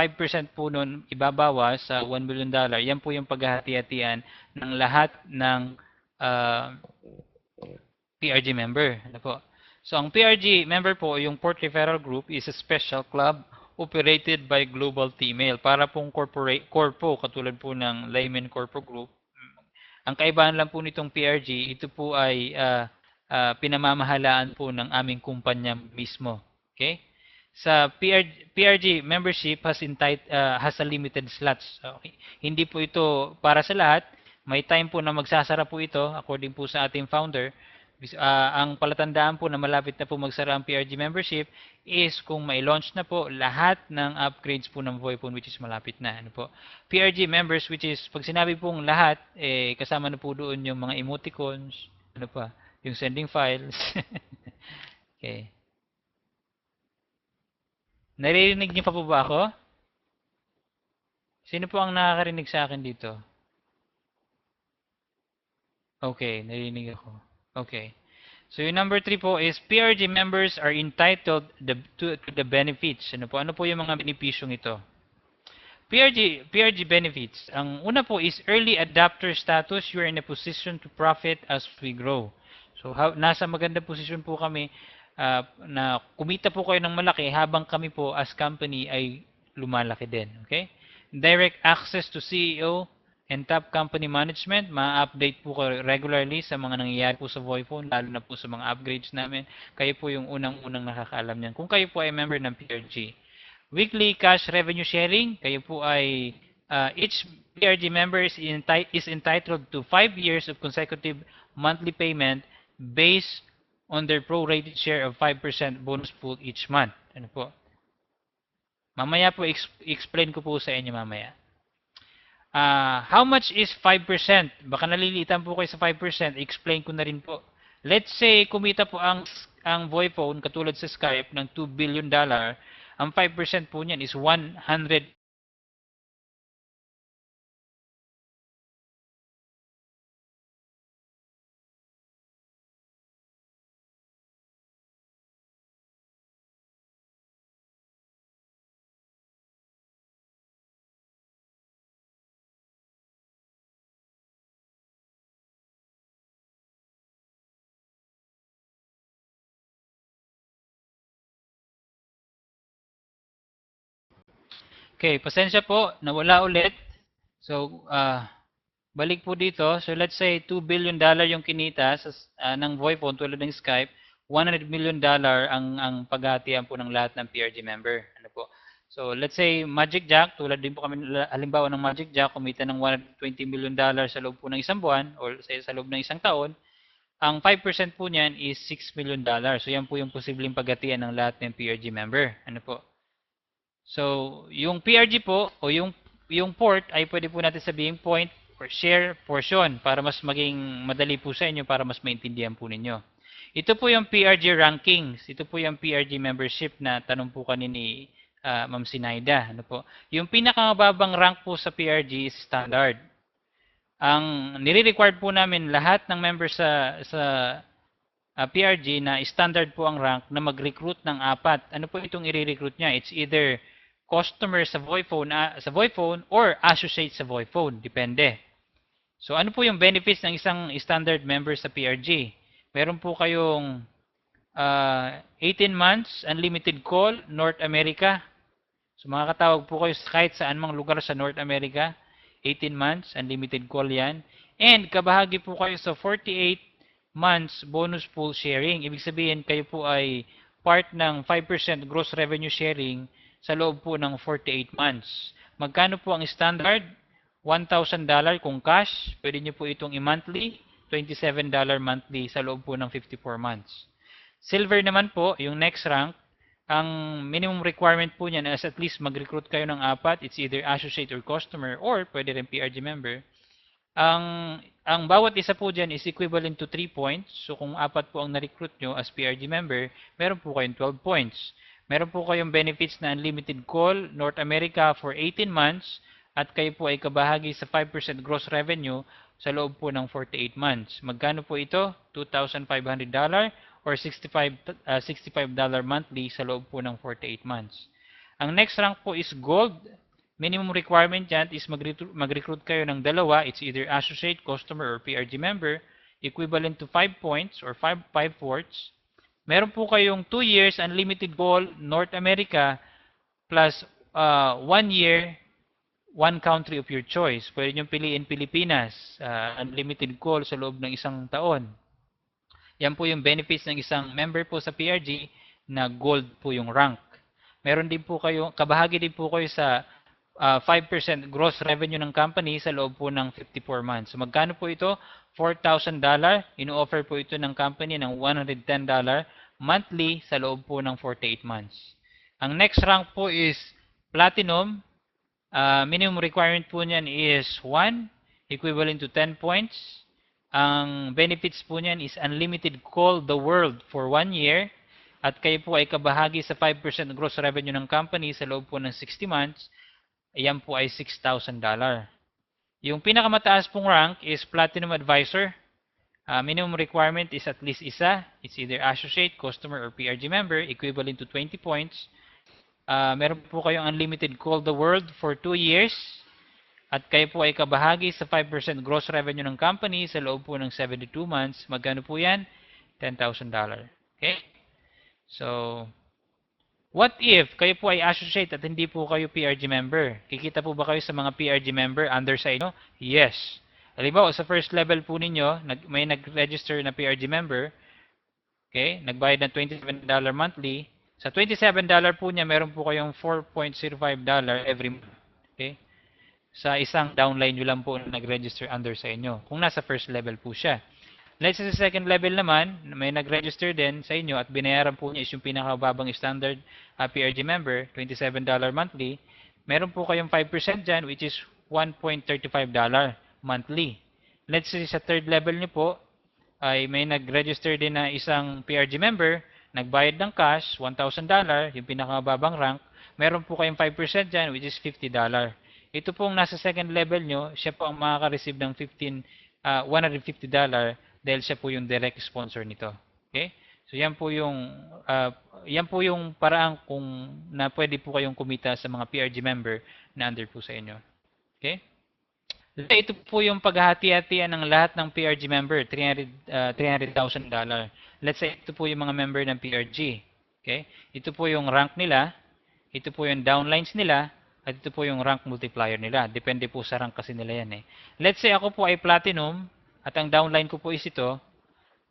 po nun ibabawas sa $1 million. Yan po yung paghahati-hatian ng lahat ng PRG member. Ano po? So ang PRG member po, yung Port Referral Group, is a special club operated by Global T-Mail. Para pong corpo, katulad po ng Layman Corpo Group. Ang kaibahan lang po nitong PRG, ito po ay pinamamahalaan po ng aming kumpanya mismo. Okay? Sa PRG membership has a limited slots. Okay? Hindi po ito para sa lahat. May time po na magsasara po ito according po sa ating founder. Ang palatandaan po na malapit na po magsara ang PRG membership is kung may launch na po lahat ng upgrades po ng VoiPhone, which is malapit na. Ano po? PRG members, which is pag sinabi pong lahat, kasama na po doon yung mga emoticons, ano pa, yung sending files. Okay. Naririnig niyo pa po ba ako? Sino po ang nakakarinig sa akin dito? Okay, naririnig ako. Okay. So yung number 3 po is PRG members are entitled to the benefits. Ano po yung mga benepisyong ito? PRG benefits. Ang una po is early adopter status. You are in a position to profit as we grow. So nasa magandang posisyon po kami na kumita po kayo ng malaki habang kami po as company ay lumalaki din. Okay? Direct access to CEO and top company management, ma-update po kayo regularly sa mga nangyayari po sa VoiPhone, lalo na po sa mga upgrades namin. Kayo po yung unang-unang nakakaalam niyan. Kung kayo po ay member ng PRG. Weekly cash revenue sharing, kayo po ay each PRG member is entitled to 5 years of consecutive monthly payment based on their prorated share of 5% bonus pool each month. Ano po? Mamaya po explain ko po sa inyo mamaya. How much is 5%? Baka nalilitan po kayo sa 5%. Explain ko na rin po. Let's say, kumita po ang VoiPhone, katulad sa Skype, ng $2 billion. Ang 5% po niyan is 100. Okay, pasensya po, nawala ulit. So, balik po dito. So, let's say $2 billion yung kinita ng VoiPhone tulad ng Skype. $100 million ang paghahatian po ng lahat ng PRG member. Ano po? So, let's say Magic Jack, tulad din po kami halimbawa ng Magic Jack, kumita ng $120 million sa loob po ng isang buwan or sa loob ng isang taon. Ang 5% po niyan is $6 million. So, yan po yung posibleng paghatian ng lahat ng PRG member. Ano po? So, yung PRG po o yung port ay pwede po natin sabihin point or share portion para mas maging madali po sa inyo para mas maintindihan po ninyo. Ito po yung PRG rankings. Ito po yung PRG membership na tanong po kanina ni Ma'am Sinaida. Ano po? Yung pinakamababang rank po sa PRG is standard. Ang nire-required po namin lahat ng members sa PRG na standard po ang rank na mag-recruit ng 4. Ano po itong i-recruit niya? It's either customer sa VoiPhone or associate sa VoiPhone, depende. So ano po yung benefits ng isang standard member sa PRG? Meron po kayong 18 months unlimited call North America. So makakatawag po kayo kahit saan mang lugar sa North America, 18 months, unlimited call yan. And kabahagi po kayo sa 48 months bonus pool sharing. Ibig sabihin, kayo po ay part ng 5% gross revenue sharing sa loob po ng 48 months. Magkano po ang standard? $1,000 kung cash. Pwede nyo po itong i-monthly. $27 monthly sa loob po ng 54 months. Silver naman po, yung next rank, ang minimum requirement po niyan is at least mag-recruit kayo ng 4. It's either associate or customer or pwede rin PRG member. Ang bawat isa po dyan is equivalent to 3 points. So kung 4 po ang na-recruit nyo as PRG member, meron po kayong 12 points. Meron po kayong benefits na unlimited call, North America for 18 months, at kayo po ay kabahagi sa 5% gross revenue sa loob po ng 48 months. Magkano po ito? $2,500 or $65 monthly sa loob po ng 48 months. Ang next rank po is gold. Minimum requirement dyan is mag-recruit kayo ng 2. It's either associate, customer, or PRG member, equivalent to 5 points or 5/4. Meron po kayong 2 years unlimited call North America plus 1 year, 1 country of your choice. Pwede nyo piliin Pilipinas, unlimited call sa loob ng 1 taon. Yan po yung benefits ng isang member po sa PRG na gold po yung rank. Meron din po kayo, kabahagi din po kayo sa 5% gross revenue ng company sa loob po ng 54 months. So magkano po ito? $4,000. Ino-offer po ito ng company ng $110 monthly sa loob po ng 48 months. Ang next rank po is platinum. Minimum requirement po niyan is 1, equivalent to 10 points. Ang benefits po niyan is unlimited call the world for 1 year. At kayo po ay kabahagi sa 5% gross revenue ng company sa loob po ng 60 months. Ayan po ay $6,000. Yung pinakamataas pong rank is Platinum Advisor. Minimum requirement is at least isa. It's either associate, customer, or PRG member, equivalent to 20 points. Meron po kayong unlimited call the world for 2 years. At kayo po ay kabahagi sa 5% gross revenue ng company sa loob po ng 72 months. Magkano po yan? $10,000. Okay? So, what if kayo po ay associate at hindi po kayo PRG member? Kikita po ba kayo sa mga PRG member under sa inyo? Yes. Halimbawa, sa first level po ninyo, may nag-register na PRG member, okay, nagbayad ng $27 monthly. Sa $27 po niya, meron po kayong $4.05 every month. Okay? Sa isang downline nyo lang po nag-register under sa inyo. Kung nasa first level po siya. Let's say sa second level naman, may nag-register din sa inyo at binayaran po niya is yung pinakababang standard PRG member, $27 monthly. Meron po kayong 5% dyan which is $1.35 monthly. Let's say sa third level nyo po, ay may nag-register din na isang PRG member, nagbayad ng cash, $1,000, yung pinakababang rank. Meron po kayong 5% dyan which is $50. Ito pong nasa second level nyo, siya po ang makaka-receive ng $150 dahil siya po yung direct sponsor nito. Okay? So yan po yung paraan kung na pwede po kayong kumita sa mga PRG member na under po sa inyo. Okay? Ito po yung paghahati-hatian ng lahat ng PRG member, $300,000. Let's say ito po yung mga member ng PRG. Okay? Ito po yung rank nila, ito po yung downlines nila, at ito po yung rank multiplier nila. Depende po sa rank kasi nila yan eh. Let's say ako po ay platinum at ang downline ko po is ito.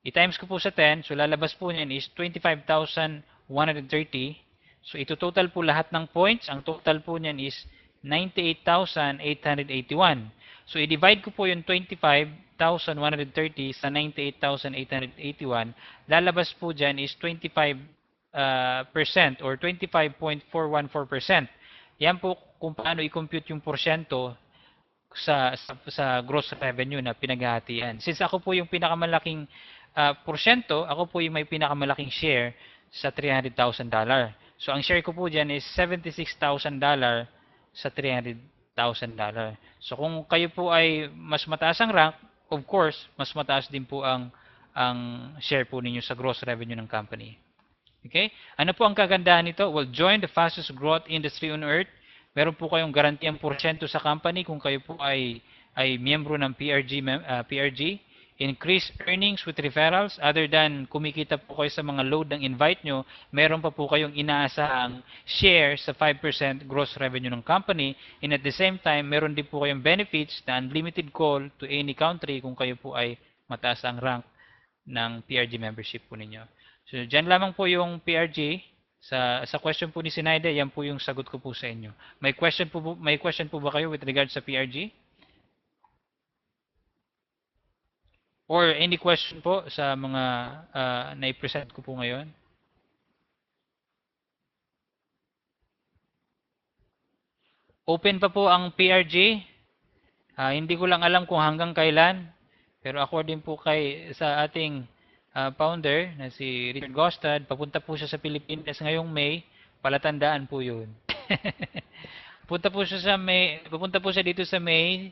I-times ko po sa 10. So lalabas po niyan is 25,130. So ito total po lahat ng points. Ang total po niyan is 98,881. So i-divide ko po yung 25,130 sa 98,881. Lalabas po dyan is 25% or 25.414%. Yan po kung paano i-compute yung porsyento sa gross revenue na pinaghahatian. Since ako po yung pinakamalaking porsyento, ako po yung may pinakamalaking share sa $300,000. So ang share ko po dyan is $76,000 sa $300,000. So kung kayo po ay mas mataas ang rank, of course, mas mataas din po ang share po ninyo sa gross revenue ng company. Okay? Ano po ang kagandahan nito? Well, join the fastest growth industry on earth. Meron po kayong garantiyang porsyento sa company kung kayo po ay miyembro ng PRG. increase earnings with referrals, other than kumikita po kayo sa mga load ng invite nyo, meron pa po kayong inaasahang share sa 5% gross revenue ng company, and at the same time, meron din po kayong benefits na unlimited call to any country kung kayo po ay mataas ang rank ng PRG membership po ninyo. So, dyan lamang po yung PRG. Sa question po ni Sinaida, yan po yung sagot ko po sa inyo. May question po ba kayo with regard sa PRG? Or any question po sa mga na-present ko po ngayon? Open pa po ang PRG. Hindi ko lang alam kung hanggang kailan. Pero according po sa ating founder na si Richard Gostad, papunta po siya sa Pilipinas ngayong May. Palatandaan po yun. Papunta po siya dito sa May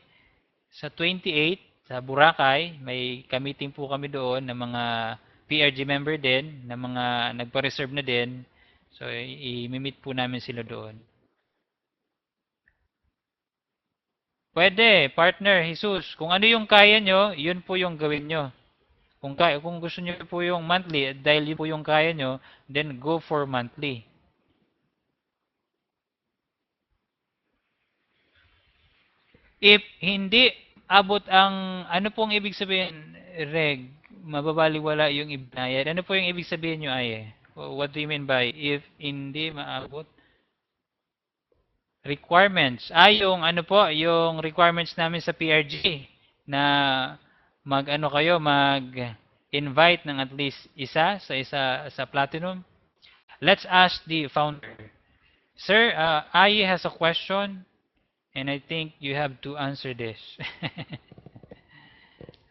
sa 28 sa Boracay. May meeting po kami doon ng mga PRG member din, ng mga nagpa-reserve na din. So i-meet po namin sila doon. Pwede, partner, Jesus. Kung ano yung kaya nyo, yun po yung gawin nyo. Kung gusto nyo po yung monthly, dahil yun po yung kaya nyo, then go for monthly. If hindi abot ang, ano pong ibig sabihin, Reg, mababaliwala yung ibinayad. Ano po yung ibig sabihin nyo, Aye? What do you mean by if hindi maabot? Requirements. Yung ano po, yung requirements namin sa PRG na mag-invite ng at least isa sa platinum. Let's ask the founder. Sir, Aye has a question and I think you have to answer this.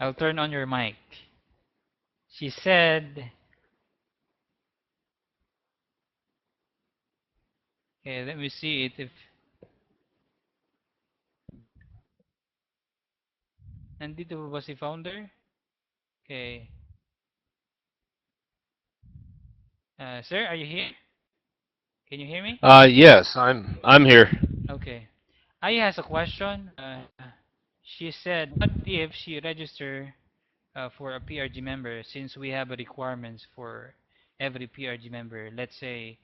I'll turn on your mic. She said, okay, let me see it if nandito ba si founder? Okay. Sir, are you here? Can you hear me? Yes, I'm here. Okay. Aya has a question. She said, what if she register for a PRG member, since we have a requirements for every PRG member? Let's say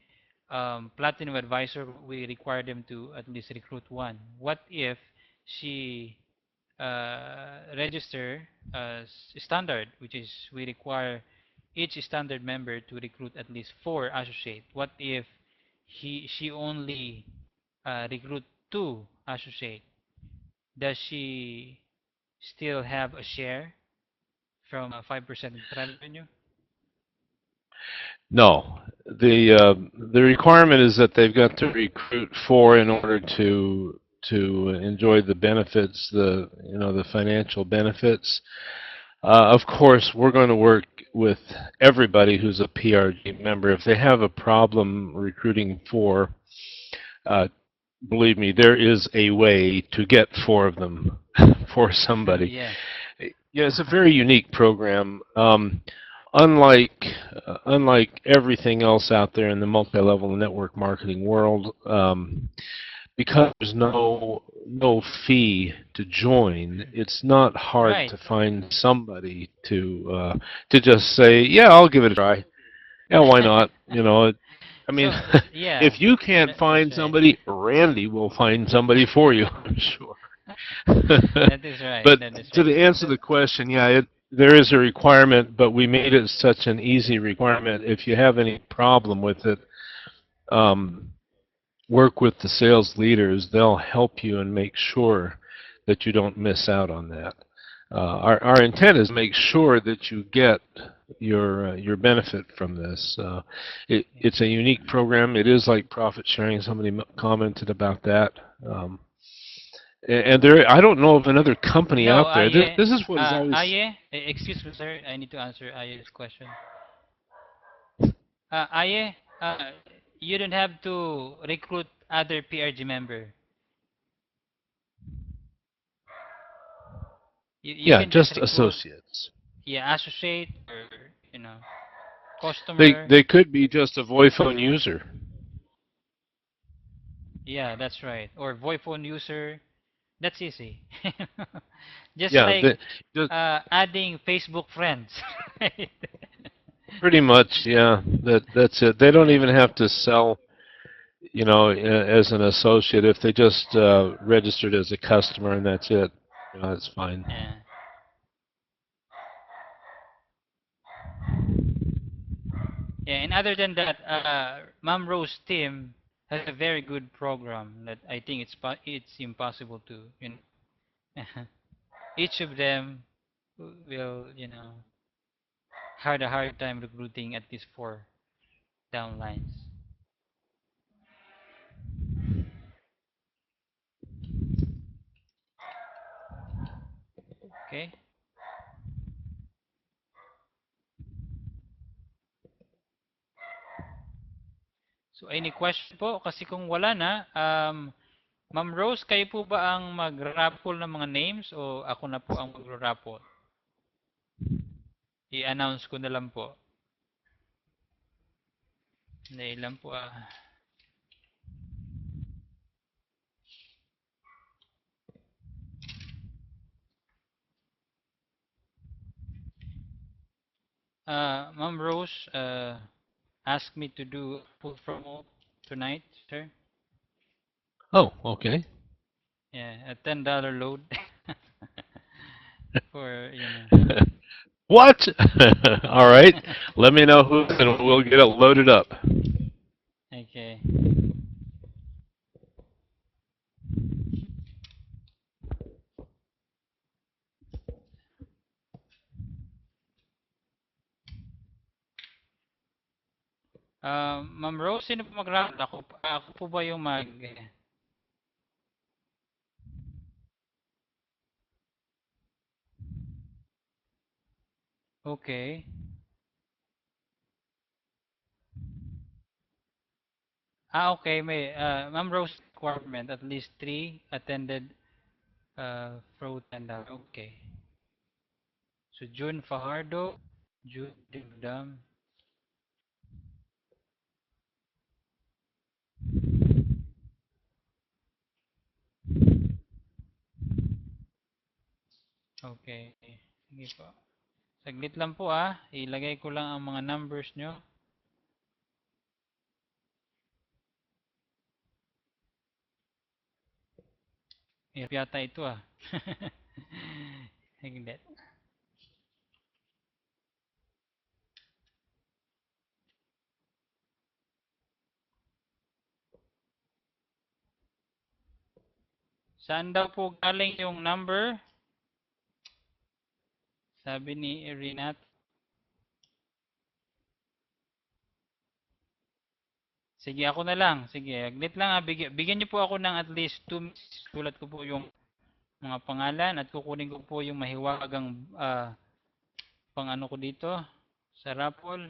Platinum Advisor, we require them to at least recruit one. What if she register as standard, which is we require each standard member to recruit at least 4 associate? What if she only recruit 2 associate? Does she still have a share from 5% of revenue? No, the requirement is that they've got to recruit 4 in order to enjoy the benefits, the financial benefits. Of course, we're going to work with everybody who's a PRG member. If they have a problem recruiting 4, believe me, there is a way to get 4 of them for somebody. Yeah. Yeah, it's a very unique program. Unlike everything else out there in the multi-level network marketing world, because there's no fee to join, it's not hard Right. to find somebody to just say, yeah, I'll give it a try. Yeah, why not? I mean, So, yeah, if you can't that's find right. somebody, Randy will find somebody for you, I'm sure. That is right. But That is to right. answer the question, yeah, there is a requirement, but we made it such an easy requirement. If you have any problem with it, work with the sales leaders. They'll help you and make sure that you don't miss out on that. Our intent is to make sure that you get your benefit from this. It's a unique program. It is like profit sharing. Somebody commented about that. And I don't know of another company No, out there. Aye. This is what is always. Aye, excuse me, sir. I need to answer Aye's question. Aye, you don't have to recruit other PRG member. You Yeah, can just just recruit, associates. yeah, associate or you know, They customer. they could be just a Voiphone user. Yeah, that's right. Or VoiPhone user. That's easy. Just Yeah, like just adding Facebook friends. Right? pretty much. Yeah, that's it. They don't even have to sell, as an associate. If they just registered as a customer and that's it, that's fine. Yeah. Yeah, and other than that, Mom Rose team has a very good program that I think it's impossible to, each of them will, had a hard time recruiting at least four downlines. Okay? So any question po? Kasi kung wala na, Ma'am Rose, kayo po ba ang mag-raffle ng mga names o ako na po ang mag-raffle? I-announce ko na lang po. Dahil lang po Ma'am Rose asked me to do full promo tonight, sir. Oh, okay. Yeah, a $10 load for, What? All right. Let me know who, and we'll get it loaded up. Okay. Ma'am Rose, sino po mag-round? Ako po ba yung mag... Okay. Okay. Ma'am Rose requirement, at least 3 attended fruit and okay. So June Fajardo, June Dimdam. Okay. Sige po. Saglit lang po ilagay ko lang ang mga numbers nyo. Hirap yata ito Saglit. Saan daw po galing yung number? Sabi ni Renat. Sige, ako na lang. Sige, aglit lang bigyan niyo po ako ng at least 2 minutes. Sulat ko po yung mga pangalan at kukunin ko po yung mahiwagang pang ano ko dito sa raffle.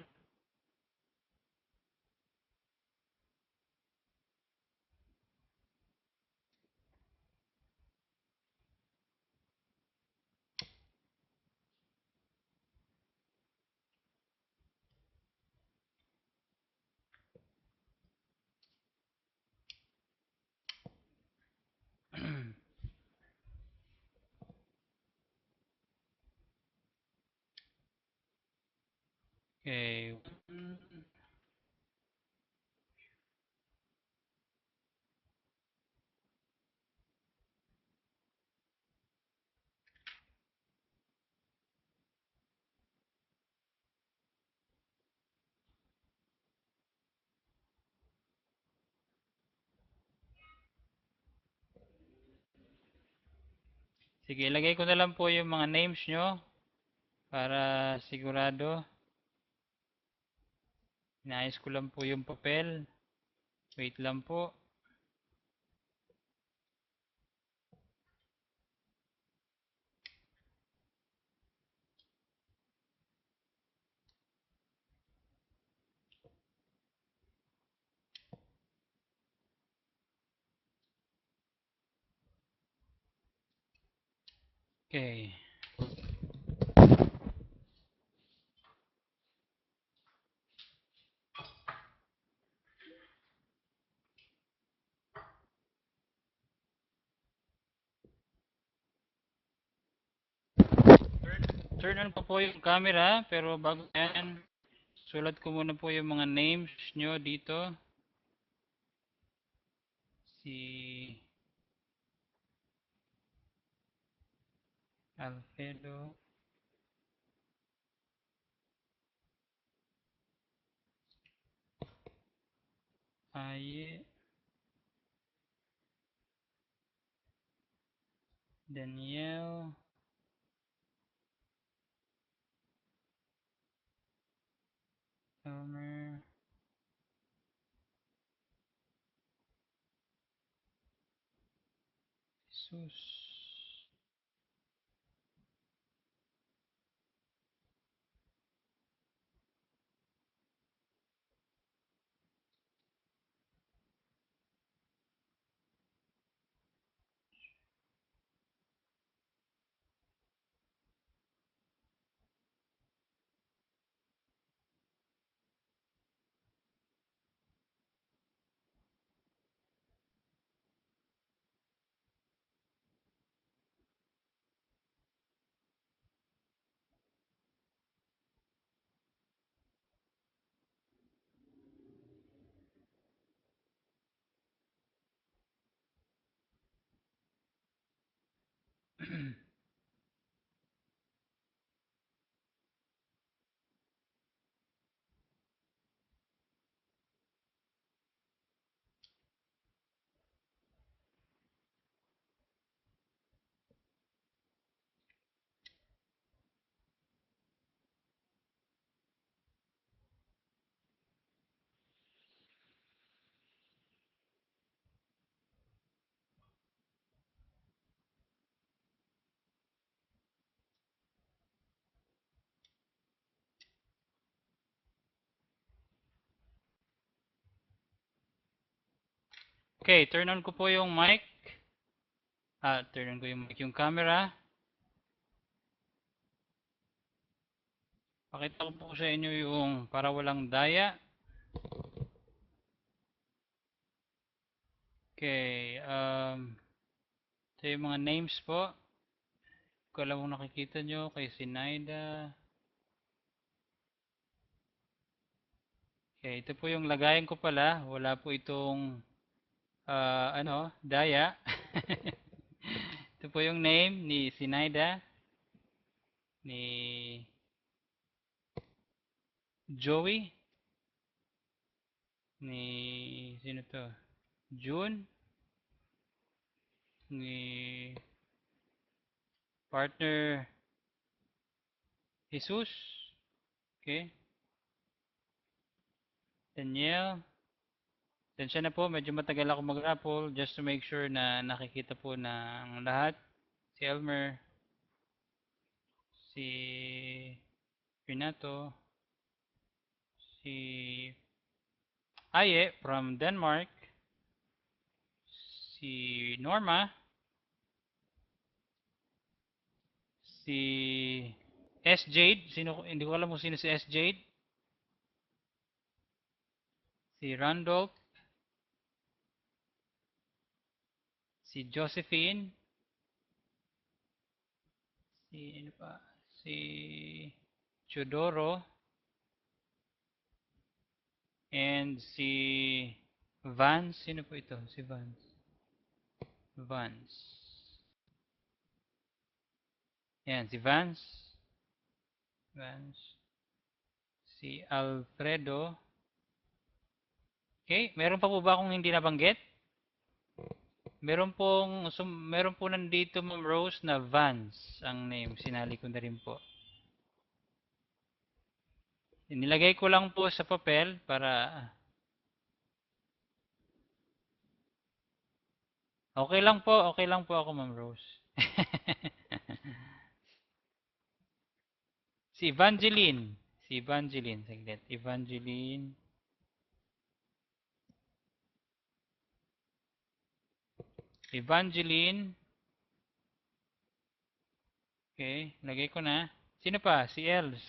Okay. Sige, ilagay ko na lang po yung mga names nyo para sigurado. Inaayos ko lang po yung papel. Wait lang po. Okay. turn on pa po yung camera, pero bago yan, sulat ko muna po yung mga names nyo dito. Si Alfredo. Aye. Danielle. Elmer. Jesus. Okay, turn on ko po yung mic. Turn on ko yung mic, yung camera. Pakita ko po sa inyo yung para walang daya. Okay, ito yung mga names po. Kung alam kung nakikita nyo, kay Sinaida. Okay, ito po yung lagayan ko pala. Wala po itong, daya. Ito po yung name ni Sinaida. Ni Joey. Ni, sino to? June. Ni partner Jesus. Okay. Danielle. Tensya na po, medyo matagal ako mag-raffle just to make sure na nakikita po ng lahat. Si Elmer, si Renato, si Aye from Denmark, si Norma, si S. Jade, sino, hindi ko alam kung sino si S. Jade, si Randolph, si Josephine, si ano pa, si Chodoro, and si Vance, sino po ito? Si Vance. Vance. Yan, si Vance. Vance. Si Alfredo. Okay, meron pa po ba akong hindi nabanggit? Meron po nandito Ma'am Rose na Vance ang name. Sinali ko na rin po. Nilagay ko lang po sa papel para okay lang po ako Ma'am Rose. Si Evangeline. Si Evangeline, saglit. Evangeline. Evangeline. Okay, lagay ko na. Sino pa? Si Els.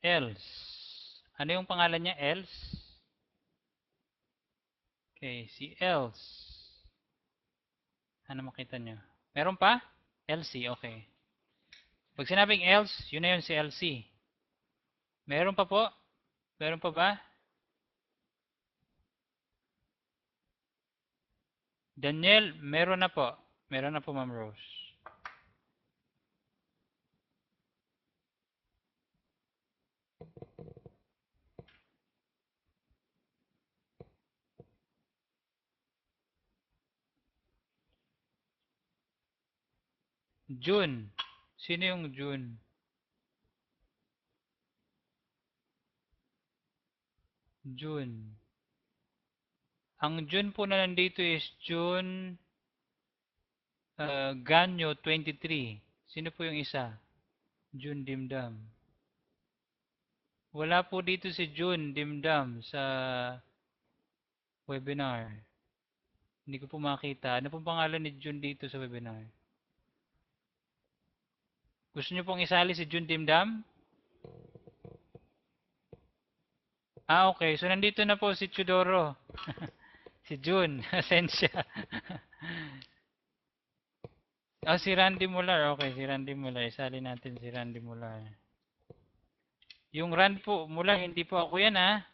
else. Ano yung pangalan niya? Else? Okay, si else. Ano makita nyo? Meron pa? LC, okay. Pag sinabing else, yun na yun si LC. Meron pa po? Meron pa ba? Daniel, meron na po. Meron na po, Ma'am Rose. June. Sino yung June? June. Ang June po na nandito is June Ganyo 23. Sino po yung isa? June Dimdam. Wala po dito si June Dimdam sa webinar. Hindi ko po makita. Ano pong pangalan ni June dito sa webinar? Gusto niyo pong isali si June Dimdam? Ah, okay. So, nandito na po si Chudoro. Si June. Asensya. Ah, si Randy Mular. Okay, si Randy Mular. Isali natin si Randy Mular. Yung Rand po, Mular, hindi po ako yan, ha?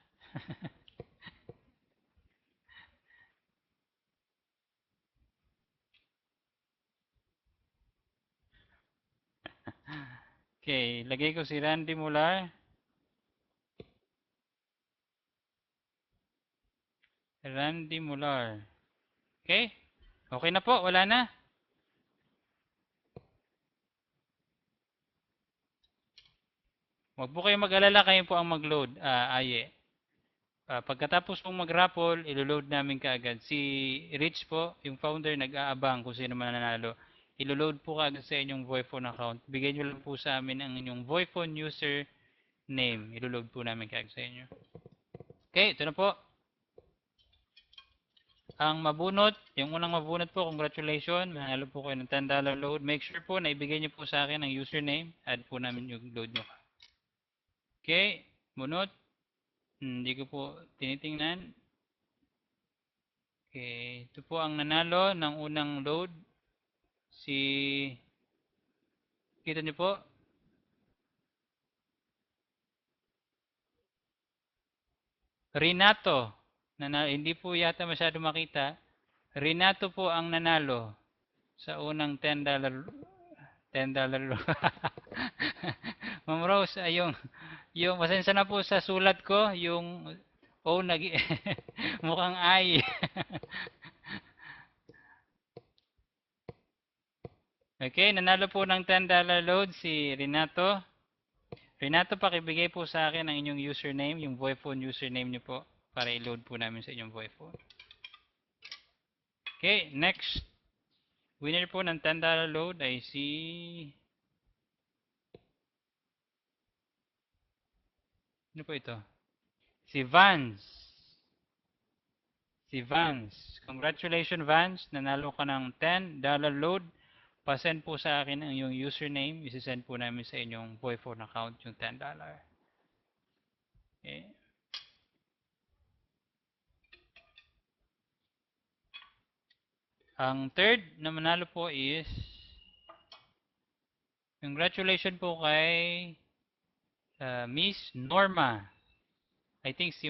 Okay, lagay ko si Randy Mular. Randy Mular. Okay? Okay na po, wala na. Huwag po kayong mag-alala, kayo po ang mag-load. Aye. Pagkatapos pong mag-raffle, ilo-load namin kaagad. Si Rich po, yung founder, nag-aabang kung sino man nanalo. Ilo-load po kaagad sa inyong Voiphone account. Bigyan nyo lang po sa amin ang inyong Voiphone user name. Ilo-load po namin kaagad sa inyo. Okay, ito na po. Ang mabunot, yung unang mabunot po, congratulations. Manalo po kayo ng $10 load. Make sure po na ibigay nyo po sa akin ang username. Add po namin yung load nyo. Okay, bunot. Hindi ko po tinitingnan. Okay, ito po ang nanalo ng unang load. Si, kita nyo po, Renato. Hindi po yata masyado makita. Renato po ang nanalo sa unang $10 load. Ma'am Rose, yung pasensya na po sa sulat ko, yung nag mukhang I. Okay, nanalo po ng $10 load si Renato. Renato, pakibigay po sa akin ang inyong username, yung Voiphone username niyo po para i-load po namin sa inyong Voiphone. Okay, next. Winner po ng $10 load ay si ano po ito? Si Vance. Si Vance. Congratulations Vance, nanalo ka ng $10 load. Pa-send po sa akin ang iyong username. Isi-send po namin sa inyong Voiphone account yung $10. Okay. Ang third na manalo po is congratulations po kay Miss Norma. I think si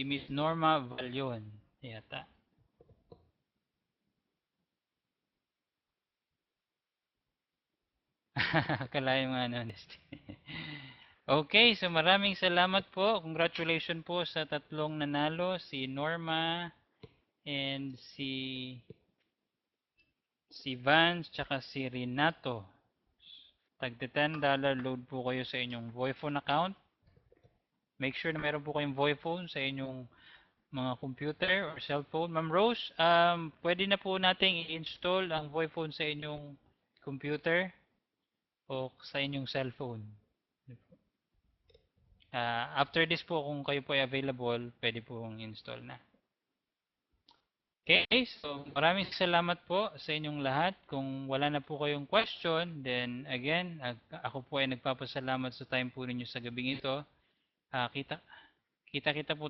Miss Norma Valion yata. Kala yung honesty. Okay, so maraming salamat po. Congratulations po sa tatlong nanalo, si Norma and si Vance tsaka si Renato. Tagda $10 load po kayo sa inyong Voiphone account. Make sure na meron po kayong Voiphone sa inyong mga computer or cellphone. Ma'am Rose, pwede na po nating i-install ang Voiphone sa inyong computer o sa inyong cellphone. After this po, kung kayo po ay available, pwede pong install na. Okay, so maraming salamat po sa inyong lahat. Kung wala na po kayong question, then again, ako po ay nagpapasalamat sa time po ninyo sa gabing ito. Kita kita po